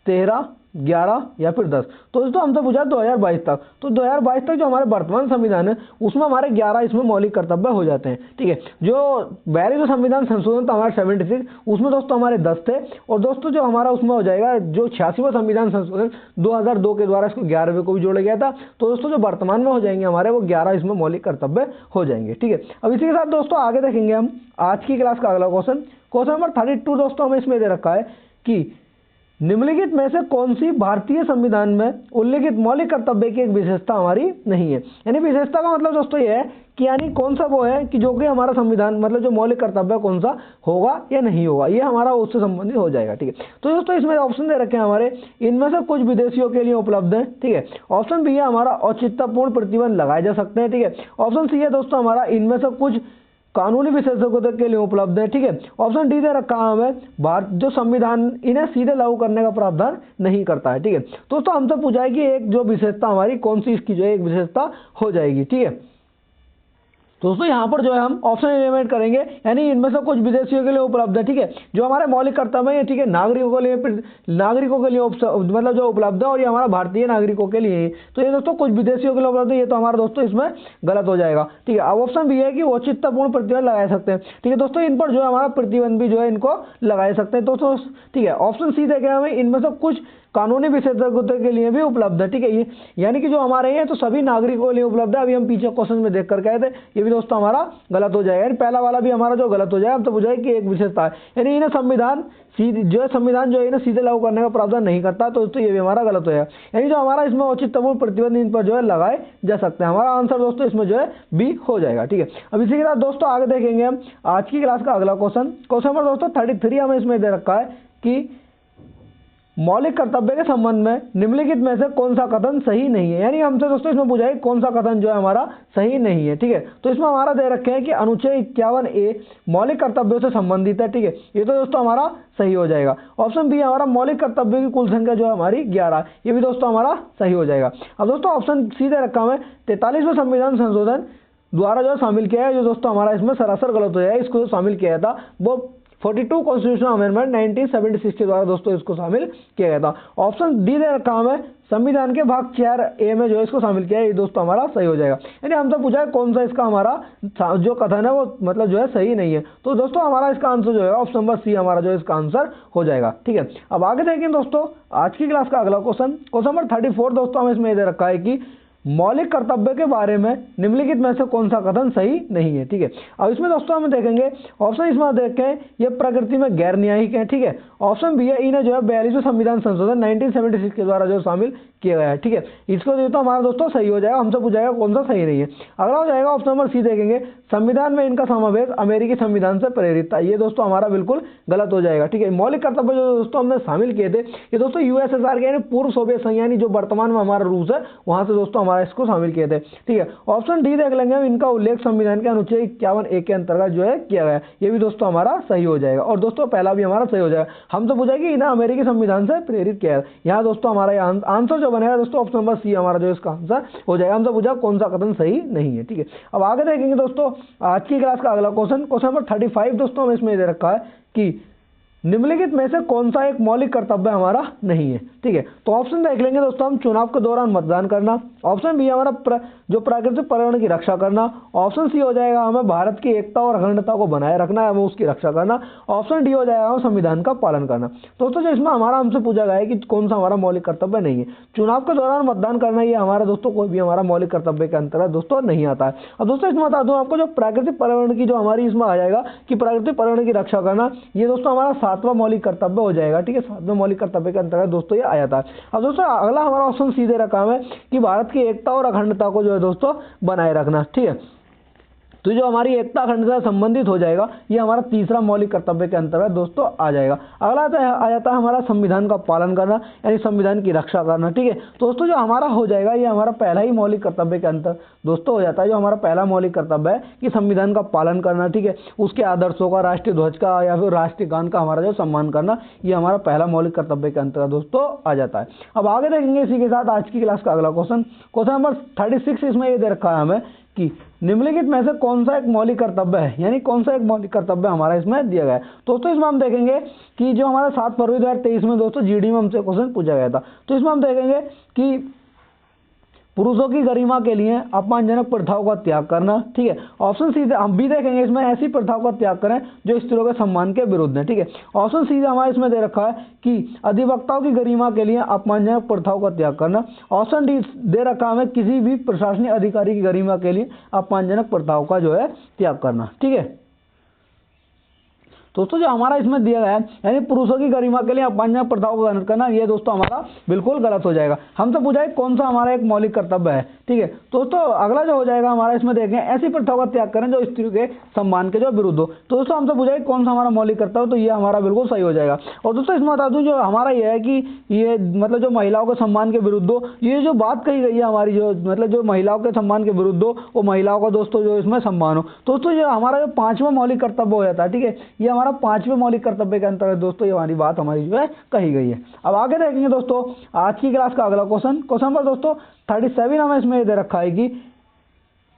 13, 11 या फिर 10। तो दोस्तों हमसे पूछा 2022 तक, तो 2022 तक जो हमारे वर्तमान संविधान है उसमें हमारे 11 इसमें मौलिक कर्तव्य हो जाते हैं। ठीक है, जो पहले जो संविधान संशोधन था हमारे 76 उसमें दोस्तों हमारे 10 थे। और दोस्तों जो हमारा उसमें हो जाएगा जो 86वां संविधान संशोधन 2002 के द्वारा इसको 11वें को भी जोड़ा गया था। तो दोस्तों जो वर्तमान में हो जाएंगे हमारे वो 11 इसमें मौलिक कर्तव्य हो जाएंगे। ठीक है, अब इसी के साथ दोस्तों आगे देखेंगे हम आज की क्लास का अगला क्वेश्चन नंबर 32 दोस्तों हमें इसमें दे रखा है कि निम्नलिखित में से कौन सी भारतीय संविधान में उल्लिखित मौलिक कर्तव्य की एक विशेषता हमारी नहीं है। यानी विशेषता का मतलब दोस्तों ये है कि यानी कौन सा वो है कि जो कि हमारा संविधान मतलब जो मौलिक कर्तव्य कौन सा होगा या नहीं होगा, ये हमारा उससे संबंधित हो जाएगा। ठीक है, तो दोस्तों इसमें ऑप्शन दे रखे हैं हमारे, इनमें से कुछ विदेशियों के लिए उपलब्ध है। ठीक है, ऑप्शन बी है हमारा औचित्यपूर्ण प्रतिबंध लगाए जा सकते हैं। ठीक है, ऑप्शन सी है दोस्तों हमारा इनमें से कुछ कानूनी विशेषज्ञता के लिए उपलब्ध है। ठीक है, ऑप्शन डी दे रखा है हमें भारत जो संविधान इन्हें सीधे लागू करने का प्रावधान नहीं करता है। ठीक है, दोस्तों हमसे पूछा है कि एक जो विशेषता हमारी कौन सी इसकी जो है एक विशेषता हो जाएगी। ठीक है, दोस्तों यहाँ पर जो है हम ऑप्शन एलिमिनेट करेंगे, यानी इनमें से कुछ विदेशियों के लिए उपलब्ध है। ठीक है, जो हमारे मौलिक कर्तव्य है, ठीक है, नागरिकों के लिए मतलब जो उपलब्ध है, और ये हमारा भारतीय नागरिकों के लिए है। तो ये दोस्तों कुछ विदेशियों के लिए उपलब्ध है, ये तो हमारा दोस्तों इसमें गलत हो जाएगा। ठीक है, अब ऑप्शन बी है कि औचित्यपूर्ण प्रतिबंध लगा सकते हैं। ठीक है दोस्तों, इन पर जो है हमारा प्रतिबंध भी जो है इनको लगा सकते हैं दोस्तों। ठीक है, ऑप्शन सी देखें हमें इनमें से कुछ कानूनी विशेषज्ञता के लिए भी उपलब्ध है। ठीक है, ये यानी कि जो हमारे हैं तो सभी नागरिकों के लिए उपलब्ध है। अभी हम पीछे क्वेश्चन में देख कर गए थे, ये भी दोस्तों हमारा गलत हो जाएगा। यानी पहला वाला भी हमारा जो गलत हो जाएगा, हम तो बुझाएगा कि एक विशेषता है, यानी इन्हें संविधान जो है इन्हें सीधे लागू करने का प्रावधान नहीं करता, तो दोस्तों ये भी हमारा गलत हो जाएगा। यानी जो हमारा इसमें औचित्यपूर्ण प्रतिबंध इन पर जो है लगाए जा सकते हैं। हमारा आंसर दोस्तों इसमें जो है बी हो जाएगा। ठीक है, अब इसी के साथ दोस्तों आगे देखेंगे हम आज की क्लास का अगला क्वेश्चन नंबर दोस्तों 33 हमें इसमें दे रखा है कि मौलिक कर्तव्य के संबंध में निम्नलिखित में से कौन सा कथन सही नहीं है। यानी हमसे दोस्तों इसमें पूछा है कौन सा कथन जो है हमारा सही नहीं है। ठीक है, तो इसमें हमारा दे रखे हैं कि अनुच्छेद 51A मौलिक कर्तव्यों से संबंधित है। ठीक है, ये तो दोस्तों हमारा सही हो जाएगा। ऑप्शन बी हमारा मौलिक कर्तव्यों की कुल संख्या जो है हमारी 11, ये भी दोस्तों हमारा सही हो जाएगा। अब दोस्तों ऑप्शन सी दे रखा है 43वें संविधान संशोधन द्वारा जो शामिल किया है, जो दोस्तों हमारा इसमें सरासर गलत हो जाएगा। इसको जो शामिल किया था वो 42 कॉन्स्टिट्यूशनल अमेंडमेंट 1976 के द्वारा दोस्तों इसको शामिल किया गया था। ऑप्शन डी दे रखा हमें संविधान के भाग 4A में जो है इसको शामिल किया है, ये दोस्तों हमारा सही हो जाएगा। यानी हमसे पूछा है कौन सा इसका हमारा जो कथन है वो मतलब जो है सही नहीं है, तो दोस्तों हमारा इसका आंसर जो है ऑप्शन नंबर सी हमारा जो है इसका आंसर हो जाएगा। ठीक है, अब आगे देखें दोस्तों आज की क्लास का अगला क्वेश्चन नंबर 34 दोस्तों हमें इसमें दे रखा है कि मौलिक कर्तव्य के बारे में निम्नलिखित में से कौन सा कथन सही नहीं है। ठीक है, अब इसमें दोस्तों हम देखेंगे ऑप्शन इसमें देखें ये प्रकृति में गैर न्यायिक है। ठीक है, ऑप्शन बी है इन्हें जो है 42वें संविधान संशोधन 1976 के द्वारा जो शामिल किया गया है। ठीक है, इसको जो तो हमारा दोस्तों सही हो जाएगा। हमसे पूछाएगा कौन सा सही नहीं है। अगला हो जाएगा ऑप्शन नंबर सी देखेंगे संविधान में इनका समावेश अमेरिकी संविधान से प्रेरित था, ये दोस्तों हमारा बिल्कुल गलत हो जाएगा। ठीक है, मौलिक कर्तव्य जो दोस्तों हमने शामिल किए थे ये दोस्तों यूएसएसआर के यानी पूर्व सोवियत संघ यानी जो वर्तमान में हमारा रूस है वहां से दोस्तों हमारा इसको शामिल किए थे। ठीक है, ऑप्शन डी देख लेंगे हम इनका उल्लेख संविधान के अनुच्छेद 51A के अंतर्गत जो है किया गया, ये भी दोस्तों हमारा सही हो जाएगा। और दोस्तों पहला भी हमारा सही हो जाएगा। हम तो पूछा कि इन्हें अमेरिकी संविधान से प्रेरित किया है, यहाँ दोस्तों हमारा आंसर जो बनेगा दोस्तों ऑप्शन नंबर सी हमारा जो इसका आंसर हो जाएगा। हमसे पूछा कौन सा कथन सही नहीं है। ठीक है, अब आगे देखेंगे दोस्तों आज की क्लास का अगला क्वेश्चन नंबर 35 दोस्तों हमें इसमें दे रखा है कि निम्नलिखित में से कौन सा एक मौलिक कर्तव्य हमारा नहीं है। ठीक है, तो ऑप्शन देख लेंगे दोस्तों हम चुनाव के दौरान मतदान करना, ऑप्शन बी हमारा जो प्राकृतिक पर्यावरण की रक्षा करना, ऑप्शन सी हो जाएगा हमें भारत की एकता और अखंडता को बनाए रखना है, हमें उसकी रक्षा करना, ऑप्शन डी हो जाएगा हमें संविधान का पालन करना। दोस्तों जो इसमें हमारा हमसे पूछा गया है कि कौन सा हमारा मौलिक कर्तव्य नहीं है, चुनाव के दौरान मतदान करना, ये हमारा दोस्तों कोई भी हमारा मौलिक कर्तव्य के अंतर्गत दोस्तों नहीं आता है। अब दोस्तों इसमें बता दूं आपको जो प्राकृतिक पर्यावरण की जो हमारी इसमें आ जाएगा कि प्राकृतिक पर्यावरण की रक्षा करना, ये दोस्तों हमारा 7वां मौलिक कर्तव्य हो जाएगा। ठीक है, 7वें मौलिक कर्तव्य के अंतर्गत दोस्तों ये आ जाता है। अब दोस्तों अगला हमारा ऑप्शन सीधे रखा है कि भारत की एकता और अखंडता को जो है दोस्तों बनाए रखना। ठीक है, तो जो हमारी एकता अखंडता से संबंधित हो जाएगा ये हमारा तीसरा मौलिक कर्तव्य के अंतर्गत दोस्तों आ जाएगा। अगला आ जाता है हमारा संविधान का पालन करना यानी संविधान की रक्षा करना। ठीक है, दोस्तों जो हमारा हो जाएगा ये हमारा पहला ही मौलिक कर्तव्य के अंतर दोस्तों हो जाता है। जो हमारा पहला मौलिक कर्तव्य है कि संविधान का पालन करना, ठीक है, उसके आदर्शों का, राष्ट्रीय ध्वज का या फिर राष्ट्रीय गान का हमारा जो सम्मान करना, ये हमारा पहला मौलिक कर्तव्य के अंतर्गत दोस्तों आ जाता है। अब आगे देखेंगे इसी के साथ आज की क्लास का अगला क्वेश्चन नंबर 36 इसमें ये दे रखा है हमें कि निम्नलिखित में से कौन सा एक मौलिक कर्तव्य है, यानी कौन सा एक मौलिक कर्तव्य हमारा इसमें दिया गया है। दोस्तों इसमें हम देखेंगे कि जो हमारा 7 फरवरी 2023 में दोस्तों जीडी में हमसे क्वेश्चन पूछा गया था, तो इसमें हम देखेंगे कि पुरुषों की गरिमा के लिए अपमानजनक प्रथाओं का त्याग करना। ठीक है, ऑप्शन सी हम भी देखेंगे इसमें ऐसी प्रथाओं का त्याग करें जो स्त्रियों के सम्मान के विरुद्ध है। ठीक है, ऑप्शन सी हमारा इसमें दे रखा है कि अधिवक्ताओं की गरिमा के लिए अपमानजनक प्रथाओं का त्याग करना। ऑप्शन डी दे रखा है हमें किसी भी प्रशासनिक अधिकारी की गरिमा के लिए अपमानजनक प्रथाओं का जो है त्याग करना। ठीक है, दोस्तों जो हमारा इसमें दिया गया है यानी पुरुषों की गरिमा के लिए अपमानजनक प्रथाओं को खंडन करना, ये दोस्तों हमारा बिल्कुल गलत हो जाएगा। हमसे पूछा है कौन सा हमारा एक मौलिक कर्तव्य है, ठीक है। दोस्तों अगला जो हो जाएगा हमारा इसमें देखें, ऐसी प्रथाओं का त्याग करें जो स्त्री के सम्मान के जो विरुद्ध हो। तो दोस्तों हमसे पूछा है कौन सा हमारा मौलिक कर्तव्य, तो ये हमारा बिल्कुल सही हो जाएगा। और दोस्तों इसमें बता दूं जो हमारा ये है कि ये मतलब जो महिलाओं के सम्मान के विरुद्ध हो, ये जो बात कही गई है हमारी, जो मतलब जो महिलाओं के सम्मान के विरुद्ध हो वो महिलाओं का दोस्तों जो इसमें सम्मान हो। दोस्तों ये हमारा जो 5वां मौलिक कर्तव्य हो जाता है, ठीक है, ये हमारा 5वें मौलिक कर्तव्य के अंतर्गत दोस्तों ये हमारी बात हमारी जो है कही गई है। अब आगे देखेंगे दोस्तों आज की क्लास का अगला क्वेश्चन नंबर दोस्तों 37 हमें इसमें ये दे रखा है कि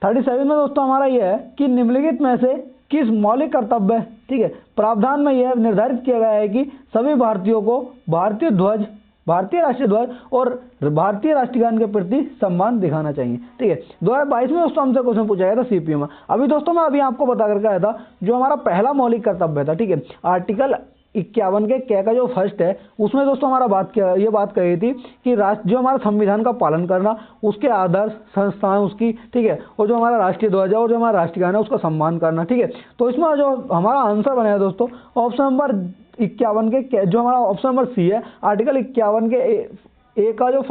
37 में दोस्तों हमारा ये है कि निम्नलिखित में से किस मौलिक कर्तव्य, ठीक है, प्रावधान में यह निर्धारित किया गया है कि सभी भारतीयों को भारतीय ध्वज, भारतीय राष्ट्रीय ध्वज और भारतीय राष्ट्रगान के प्रति सम्मान दिखाना चाहिए, ठीक है। 2022 में दोस्तों हमसे क्वेश्चन पूछा गया था सीपीयू में। अभी दोस्तों मैं अभी आपको बता करके आया था जो हमारा पहला मौलिक कर्तव्य था, ठीक है, आर्टिकल 51 के का जो फर्स्ट है उसमें दोस्तों हमारा ये बात कही थी कि राष्ट्र जो हमारा संविधान का पालन करना, उसके आदर्श संस्थाएं उसकी, ठीक है, और जो हमारा राष्ट्रीय ध्वज है और जो हमारा राष्ट्रगान है उसका सम्मान करना, ठीक है। तो इसमें जो हमारा आंसर बना है दोस्तों ऑप्शन नंबर 51 के जो हमारा ऑप्शन नंबर सी है, आर्टिकल 51 के ए का जो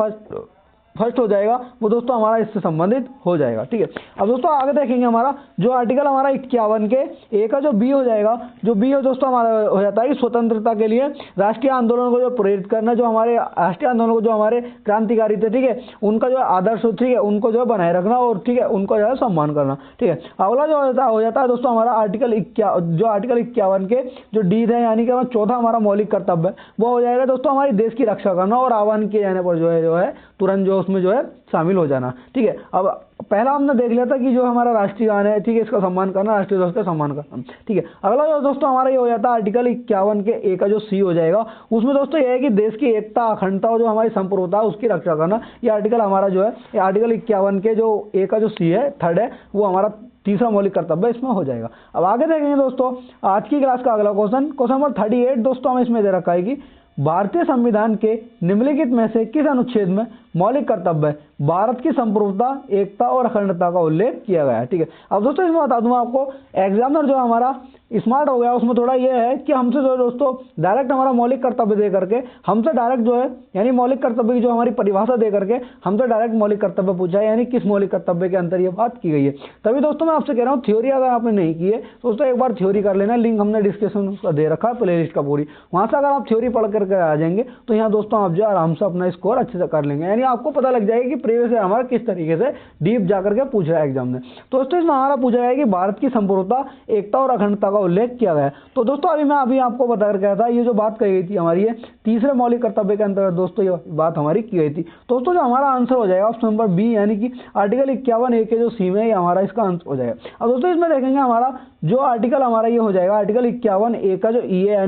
फर्स्ट हो जाएगा वो दोस्तों हमारा इससे संबंधित हो जाएगा, ठीक है। अब दोस्तों आगे देखेंगे हमारा जो आर्टिकल हमारा 51 के ए का जो बी हो जाएगा, जो बी हो दोस्तों हमारा हो जाता है कि स्वतंत्रता के लिए राष्ट्रीय आंदोलन को जो प्रेरित करना, जो हमारे राष्ट्रीय आंदोलन को जो हमारे क्रांतिकारी थे, ठीक है, उनका जो आदर्श, ठीक है, उनको जो है बनाए रखना और ठीक है उनको जो है सम्मान करना, ठीक है। अगला जो हो जाता है दोस्तों हमारा आर्टिकल 51 के जो डी है यानी कि हमारा चौथा हमारा मौलिक कर्तव्य वो हो जाएगा दोस्तों हमारी देश की रक्षा करना और आह्वान किए जाने पर जो है तुरंत जो उसमें जो है शामिल हो जाना, ठीक है। अब पहला हमने देख लिया था कि जो हमारा राष्ट्रीय गान है, ठीक है, इसका सम्मान करना, राष्ट्रीय ध्वज का सम्मान करना, ठीक है। अगला जो दोस्तों हमारा ये हो जाता है आर्टिकल 51 के ए का जो सी हो जाएगा, उसमें दोस्तों ये है कि देश की एकता, अखंडता और जो हमारी संप्रभुता है उसकी रक्षा करना। ये आर्टिकल हमारा जो है आर्टिकल 51 के जो ए का जो सी है थर्ड है वो हमारा तीसरा मौलिक कर्तव्य इसमें हो जाएगा। अब आगे देखेंगे दोस्तों आज की क्लास का अगला क्वेश्चन नंबर 38 दोस्तों हमें इसमें दे रखा है कि भारतीय संविधान के निम्नलिखित में से किस अनुच्छेद में मौलिक कर्तव्य भारत की संप्रभुता, एकता और अखंडता का उल्लेख किया गया है, ठीक है। अब दोस्तों इसमें बता दूं आपको एग्जामिनर जो हमारा स्मार्ट हो गया उसमें थोड़ा ये है कि हमसे जो दोस्तों डायरेक्ट हमारा मौलिक कर्तव्य दे करके हमसे डायरेक्ट जो है यानी मौलिक कर्तव्य की जो हमारी परिभाषा दे करके हमसे डायरेक्ट मौलिक कर्तव्य पूछा है, यानी किस मौलिक कर्तव्य के अंतर ये बात की गई है। तभी दोस्तों मैं आपसे कह रहा हूँ थ्योरी अगर आपने नहीं की है तो दोस्तों एक बार थ्योरी कर लेना, लिंक हमने डिस्क्रिप्शन उसका दे रखा है प्ले लिस्ट का पूरी, वहाँ से अगर आप थ्योरी पढ़ करके आ जाएंगे तो यहाँ दोस्तों आप जो आराम से अपना स्कोर अच्छे से कर लेंगे, यानी आपको पता लग जाएगा कि प्रीवियस ईयर हमारा किस तरीके से डीप जाकर के पूछ रहा है एग्जाम में। तो दोस्तों इसमें हमारा पूछा गया है कि भारत की संप्रभुता, एकता और अखंडता का उल्लेख किया गया है। तो दोस्तों अभी आपको बता कर गया था ये जो बात कही गई थी हमारी ये तीसरे मौलिक कर्तव्य के अंतर्गत दोस्तों ये बात हमारी की गई थी। दोस्तों जो हमारा आंसर हो जाएगा ऑप्शन नंबर बी यानी कि आर्टिकल 51 ए के जो सी में हमारा इसका आंसर हो जाएगा। अब दोस्तों इसमें देखेंगे हमारा जो आर्टिकल हमारा ये हो जाएगा आर्टिकल 51 ए का जो ई है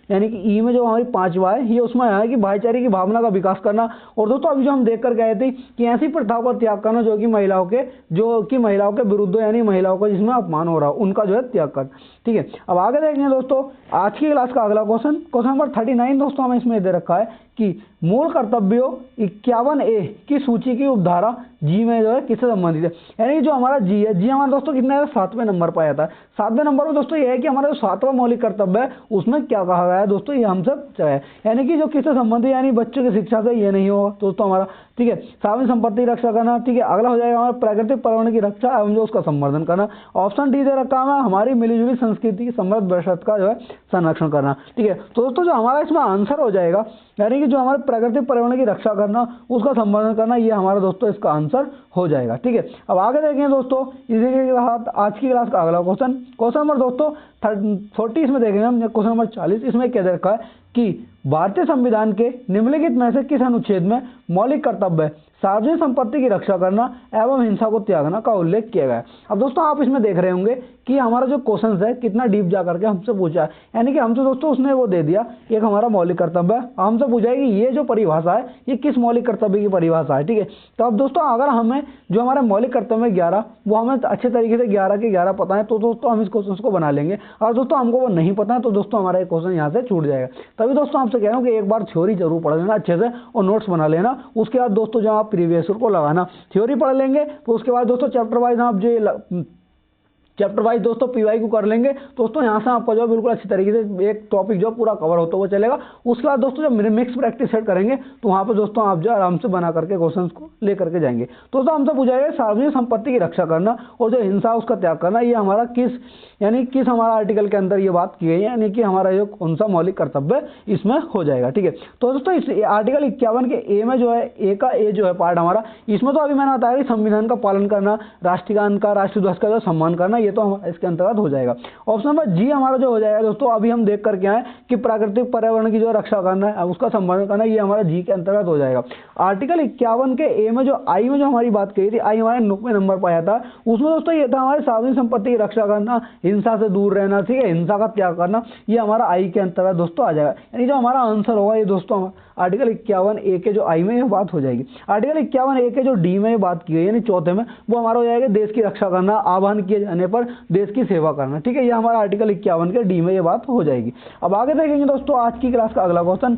यानी कि ई में जो हमारी 5वां है ये उसमें है कि भाईचारे की भावना का विकास करना। और दोस्तों अभी जो हम देख कर गए थे कि ऐसी प्रथाओं का त्याग करना जो कि महिलाओं के विरुद्ध यानी महिलाओं का जिसमें अपमान हो रहा हो उनका जो है त्याग करना, ठीक है। अब आगे देखेंगे दोस्तों आज की क्लास का अगला क्वेश्चन नंबर 39 दोस्तों हमें इसमें दे रखा है कि मूल कर्तव्यों 51 ए की सूची की उपधारा जी में जो है किससे संबंधित है, यानी जो हमारा जी है, जी हमारा दोस्तों कितना है 7वें नंबर पर आता है। 7वें नंबर पर दोस्तों ये है कि हमारा जो 7वां मौलिक कर्तव्य है उसमें क्या कहा गया है दोस्तों, ये हमसे पूछा है, यानी कि जो किससे संबंधित यानी बच्चों की शिक्षा से ये नहीं होगा दोस्तों हमारा, ठीक है। सार्वजनिक संपत्ति की रक्षा करना, ठीक है। अगला हो जाएगा हमारा प्राकृतिक पर्यावरण की रक्षा एवं जो उसका संवर्धन करना। ऑप्शन डी दे रखा है हमारी मिलीजुली संस्कृति की समृद्ध विरासत का जो है संरक्षण करना, ठीक है। तो दोस्तों जो हमारा इसमें आंसर हो जाएगा यानी कि जो हमारे प्राकृतिक पर्यावरण की रक्षा करना उसका संवर्धन करना ये हमारा दोस्तों इसका आंसर हो जाएगा, ठीक है। अब आगे देखेंगे दोस्तों इसी के साथ आज की क्लास का अगला क्वेश्चन नंबर दोस्तों 40 इसमें देखेंगे हम क्वेश्चन नंबर 40 इसमें क्या दे रखा है कि भारतीय संविधान के निम्नलिखित में से किस अनुच्छेद में मौलिक कर्तव्य सार्वजनिक संपत्ति की रक्षा करना एवं हिंसा को त्यागना का उल्लेख किया गया है। अब दोस्तों आप इसमें देख रहे होंगे कि हमारा जो क्वेश्चन है कितना डीप जा करके हमसे पूछा है, यानी कि हमसे दोस्तों उसने वो दे दिया एक हमारा मौलिक कर्तव्य है, हमसे पूछा है कि ये जो परिभाषा है ये किस मौलिक कर्तव्य की परिभाषा है, ठीक है। तो अब दोस्तों अगर हमें जो हमारे मौलिक कर्तव्य 11 वो हमें अच्छे तरीके से 11 के 11 पता है तो दोस्तों हम इस क्वेश्चन को बना लेंगे, और दोस्तों हमको वो नहीं पता है तो दोस्तों हमारा एक क्वेश्चन यहाँ से छूट जाएगा। तभी दोस्तों आपसे कह रहा हूँ कि एक बार थ्योरी जरूर पढ़ लेना अच्छे से और नोट्स बना लेना, उसके बाद दोस्तों जब आप प्रीवियस को लगाना थ्योरी पढ़ लेंगे तो उसके बाद दोस्तों चैप्टर वाइज आप जो चैप्टर वाइज दोस्तों पीवाई को कर लेंगे दोस्तों। यहाँ से आपका जो है बिल्कुल अच्छी तरीके से एक टॉपिक जो पूरा कवर होता हुआ चलेगा। उसके बाद दोस्तों जब मिक्स प्रैक्टिस सेट करेंगे तो वहाँ पे दोस्तों आप जो आराम से बना करके क्वेश्चंस को लेकर के जाएंगे। दोस्तों हमसे पूछा जाएगा सार्वजनिक संपत्ति की रक्षा करना और जो हिंसा उसका त्याग करना, ये हमारा किस हमारा आर्टिकल के अंदर ये बात की गई है, यानी कि हमारा जो कौन सा मौलिक कर्तव्य इसमें हो जाएगा। ठीक है, तो दोस्तों इस आर्टिकल 51 के ए में जो है ए का ए जो है पार्ट हमारा, इसमें तो अभी मैंने बताया कि संविधान का पालन करना, राष्ट्रीय गान का, राष्ट्रीय ध्वज का जो सम्मान करना, ये तो इसके अंतर्गत हो जाएगा। ऑप्शन नंबर जी हमारा जो हो जाएगा दोस्तों, अभी हम देख करके आए कि प्राकृतिक पर्यावरण की जो रक्षा करना है, उसका सम्मान करना, ये हमारा जी के अंतर्गत हो जाएगा। आर्टिकल 51 के ए में जो आई में जो हमारी बात कही थी, आई हमारे 90 नंबर पर आया था, उसमें दोस्तों ये था हमारे सार्वजनिक संपत्ति की रक्षा करना, हिंसा से दूर रहना, ठीक है, हिंसा का त्याग करना, ये हमारा आई के अंतर्गत दोस्तों आ जाएगा। यानी जो हमारा आंसर होगा ये दोस्तों आर्टिकल 51 ए के जो आई में ये बात हो जाएगी। आर्टिकल 51 ए के जो डी में ये बात की गई यानी चौथे में, वो हमारा हो जाएगा देश की रक्षा करना, आह्वान किए जाने पर देश की सेवा करना। ठीक है, ये हमारा आर्टिकल 51 के डी में ये बात हो जाएगी। अब आगे देखेंगे दोस्तों आज की क्लास का अगला क्वेश्चन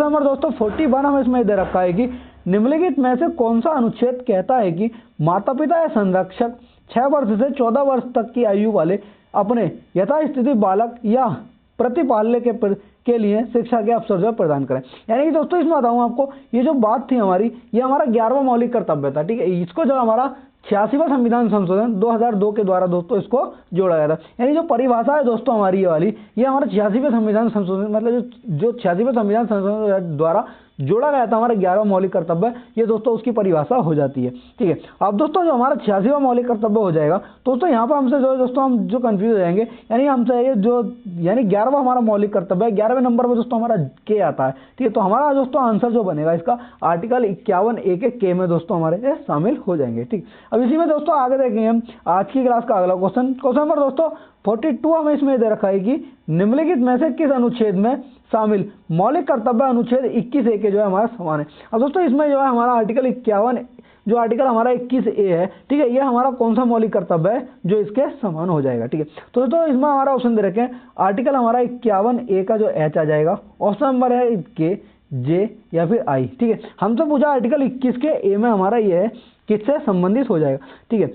नंबर दोस्तों 41 हमें इसमें दे रखा है कि निम्नलिखित में से कौन सा अनुच्छेद कहता है कि माता पिता या संरक्षक 6 वर्ष से 14 वर्ष तक की आयु वाले अपने यथास्थिति बालक या प्रतिपाल्य के लिए शिक्षा के अवसर जो प्रदान करें। यानी कि दोस्तों इसमें बताऊं आपको, ये जो बात थी हमारी, ये हमारा 11वां मौलिक कर्तव्य था। ठीक है, इसको जो हमारा 86वां संविधान संशोधन 2002 के द्वारा दोस्तों इसको जोड़ा गया था। यानी जो परिभाषा है दोस्तों हमारी ये वाली, ये हमारा 86वें संविधान संशोधन मतलब जो 86वें संविधान संशोधन द्वारा जोड़ा गया था हमारा 11वां मौलिक कर्तव्य, ये दोस्तों उसकी परिभाषा हो जाती है। ठीक है, अब दोस्तों जो हमारा 86वां मौलिक कर्तव्य हो जाएगा दोस्तों, यहाँ पर हमसे जो दोस्तों हम जो कंफ्यूज हो जाएंगे, यानी हमसे ये जो यानी 11वां हमारा मौलिक कर्तव्य है, 11वें नंबर पर दोस्तों हमारा के आता है। ठीक है, तो हमारा दोस्तों आंसर जो बनेगा इसका आर्टिकल 51 ए के में दोस्तों हमारे शामिल हो जाएंगे। ठीक, अब इसी में दोस्तों आगे देखेंगे हम आज की क्लास का अगला क्वेश्चन नंबर दोस्तों 42 हमें इसमें दे रखा है कि निम्नलिखित में से किस अनुच्छेद में शामिल मौलिक कर्तव्य अनुच्छेद 21 ए के जो है हमारा समान है। अब दोस्तों इसमें जो है हमारा आर्टिकल 51 जो आर्टिकल हमारा 21 ए है, ठीक है, ये हमारा कौन सा मौलिक कर्तव्य है जो इसके समान हो जाएगा। ठीक है, तो दोस्तों इसमें हमारा ऑप्शन दे रखे हैं आर्टिकल हमारा 51 ए का जो एच आ जाएगा, ऑप्शन नंबर है के, जे या फिर आई। ठीक है, हमसे पूछा आर्टिकल 21 के ए में हमारा ये है किससे संबंधित हो जाएगा। ठीक है,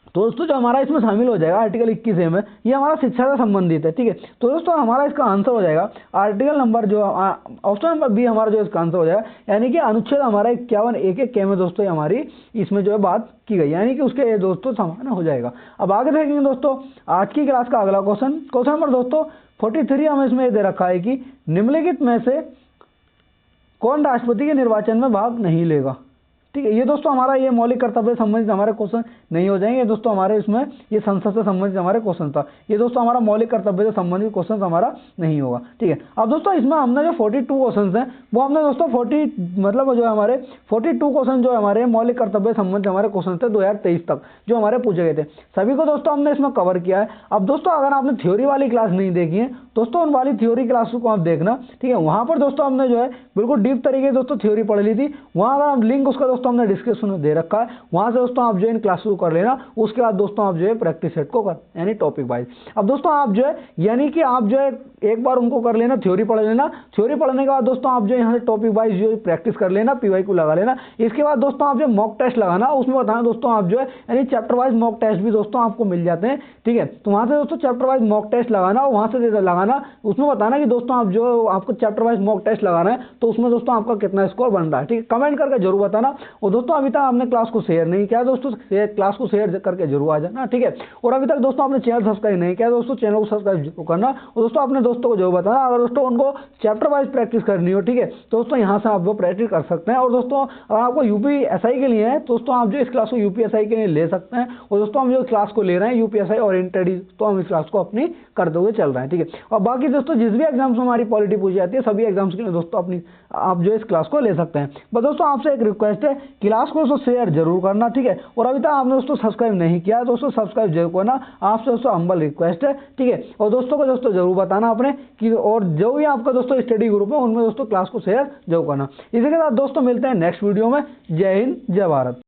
तो दोस्तों जो हमारा इसमें शामिल हो जाएगा आर्टिकल 21 ए में, ये हमारा शिक्षा से संबंधित है। ठीक है, तो दोस्तों हमारा इसका आंसर हो जाएगा आर्टिकल नंबर जो ऑप्शन नंबर बी हमारा जो इसका आंसर हो जाएगा, यानी कि अनुच्छेद हमारा 51 ए के में दोस्तों हमारी इसमें जो है बात की गई, यानी कि उसके दोस्तों समान हो जाएगा। अब आगे देखेंगे दोस्तों आज की क्लास का अगला क्वेश्चन नंबर दोस्तों 43 हमें इसमें दे रखा है कि निम्नलिखित में से कौन राष्ट्रपति के निर्वाचन में भाग नहीं लेगा। ठीक है, ये दोस्तों हमारा ये मौलिक कर्तव्य से संबंधित हमारे क्वेश्चन नहीं हो जाएंगे दोस्तों, हमारे इसमें ये संसद से संबंधित हमारे क्वेश्चन था, ये दोस्तों हमारा मौलिक कर्तव्य से संबंधित क्वेश्चन हमारा नहीं होगा। ठीक है, अब दोस्तों इसमें हमने जो 42 क्वेश्चन हैं वो हमने दोस्तों 40 मतलब जो हमारे 42 क्वेश्चन जो हमारे मौलिक कर्तव्य से संबंधित हमारे क्वेश्चन थे 2023 तक जो हमारे पूछे गए थे, सभी को दोस्तों हमने इसमें कवर किया है। अब दोस्तों अगर आपने थ्योरी वाली क्लास नहीं देखी है दोस्तों, उन वाली थ्योरी क्लास को आप देखना। ठीक है, वहां पर दोस्तों हमने जो है बिल्कुल डीप तरीके से दोस्तों थ्योरी पढ़ ली थी, वहां अगर आप लिंक उसका दोस्तों हमने डिस्क्रिप्शन में दे रखा है, वहां से दोस्तों आप जो इन क्लास को कर लेना। उसके बाद दोस्तों आप जो है प्रैक्टिस सेट को कर यानी टॉपिक वाइज। अब दोस्तों आप जो है यानी कि आप जो है एक बार उनको कर लेना, थ्योरी पढ़ लेना, थ्योरी पढ़ने के बाद दोस्तों आप जो यहाँ से टॉपिक वाइज जो प्रैक्टिस कर लेना, पीवाई को लगा लेना। इसके बाद दोस्तों आप जो मॉक टेस्ट लगाना, उसमें बताना दोस्तों आप जो है यानी चैप्टर वाइज मॉक टेस्ट भी दोस्तों आपको मिल जाते हैं। ठीक है, तो वहां से दोस्तों चैप्टर वाइज मॉक टेस्ट लगाना, वहां से लगाना, उसमें बताना कि दोस्तों आप जो आपको चैप्टर वाइज मॉक टेस्ट लगाना है तो उसमें दोस्तों आपका कितना स्कोर बन रहा है। ठीक है, कमेंट करके जरूर बताना। और दोस्तों अभी तक आपने क्लास को शेयर नहीं किया दोस्तों, क्लास को शेयर करके जरूर आ जाना। ठीक है, और अभी तक दोस्तों आपने चैनल सब्सक्राइब नहीं किया दोस्तों, चैनल को सब्सक्राइब जरूर करना। और दोस्तों अपने दोस्तों को जरूर बताना अगर दोस्तों उनको चैप्टर वाइज प्रैक्टिस करनी हो। ठीक है, दोस्तों यहाँ से आप वो प्रैक्टिस कर सकते हैं। और दोस्तों अगर आपको यूपीएसआई के लिए है दोस्तों, आप जो इस क्लास को यूपीएसआई के लिए ले सकते हैं। और दोस्तों हम जो क्लास को ले रहे हैं यूपीएसआई ओरिएंटेड, तो हम इस क्लास को अपनी करते हुए चल रहे हैं। ठीक है, और बाकी दोस्तों जिस भी एग्जाम्स में हमारी पॉलिटी पूछी जाती है सभी एग्जाम्स के लिए दोस्तों अपनी आप जो इस क्लास को ले सकते हैं। बस दोस्तों आपसे एक रिक्वेस्ट है, क्लास को दोस्तों शेयर जरूर करना। ठीक है, और अभी तक आपने दोस्तों सब्सक्राइब नहीं किया दोस्तों सब्सक्राइब जरूर करना, आपसे दोस्तों हम्बल रिक्वेस्ट है। ठीक है, और दोस्तों को दोस्तों जरूर बताना अपने कि और जो भी आपका दोस्तों स्टडी ग्रुप है उनमें दोस्तों क्लास को शेयर जरूर करना। इसी के साथ दोस्तों मिलते हैं नेक्स्ट वीडियो में। जय हिंद, जय भारत।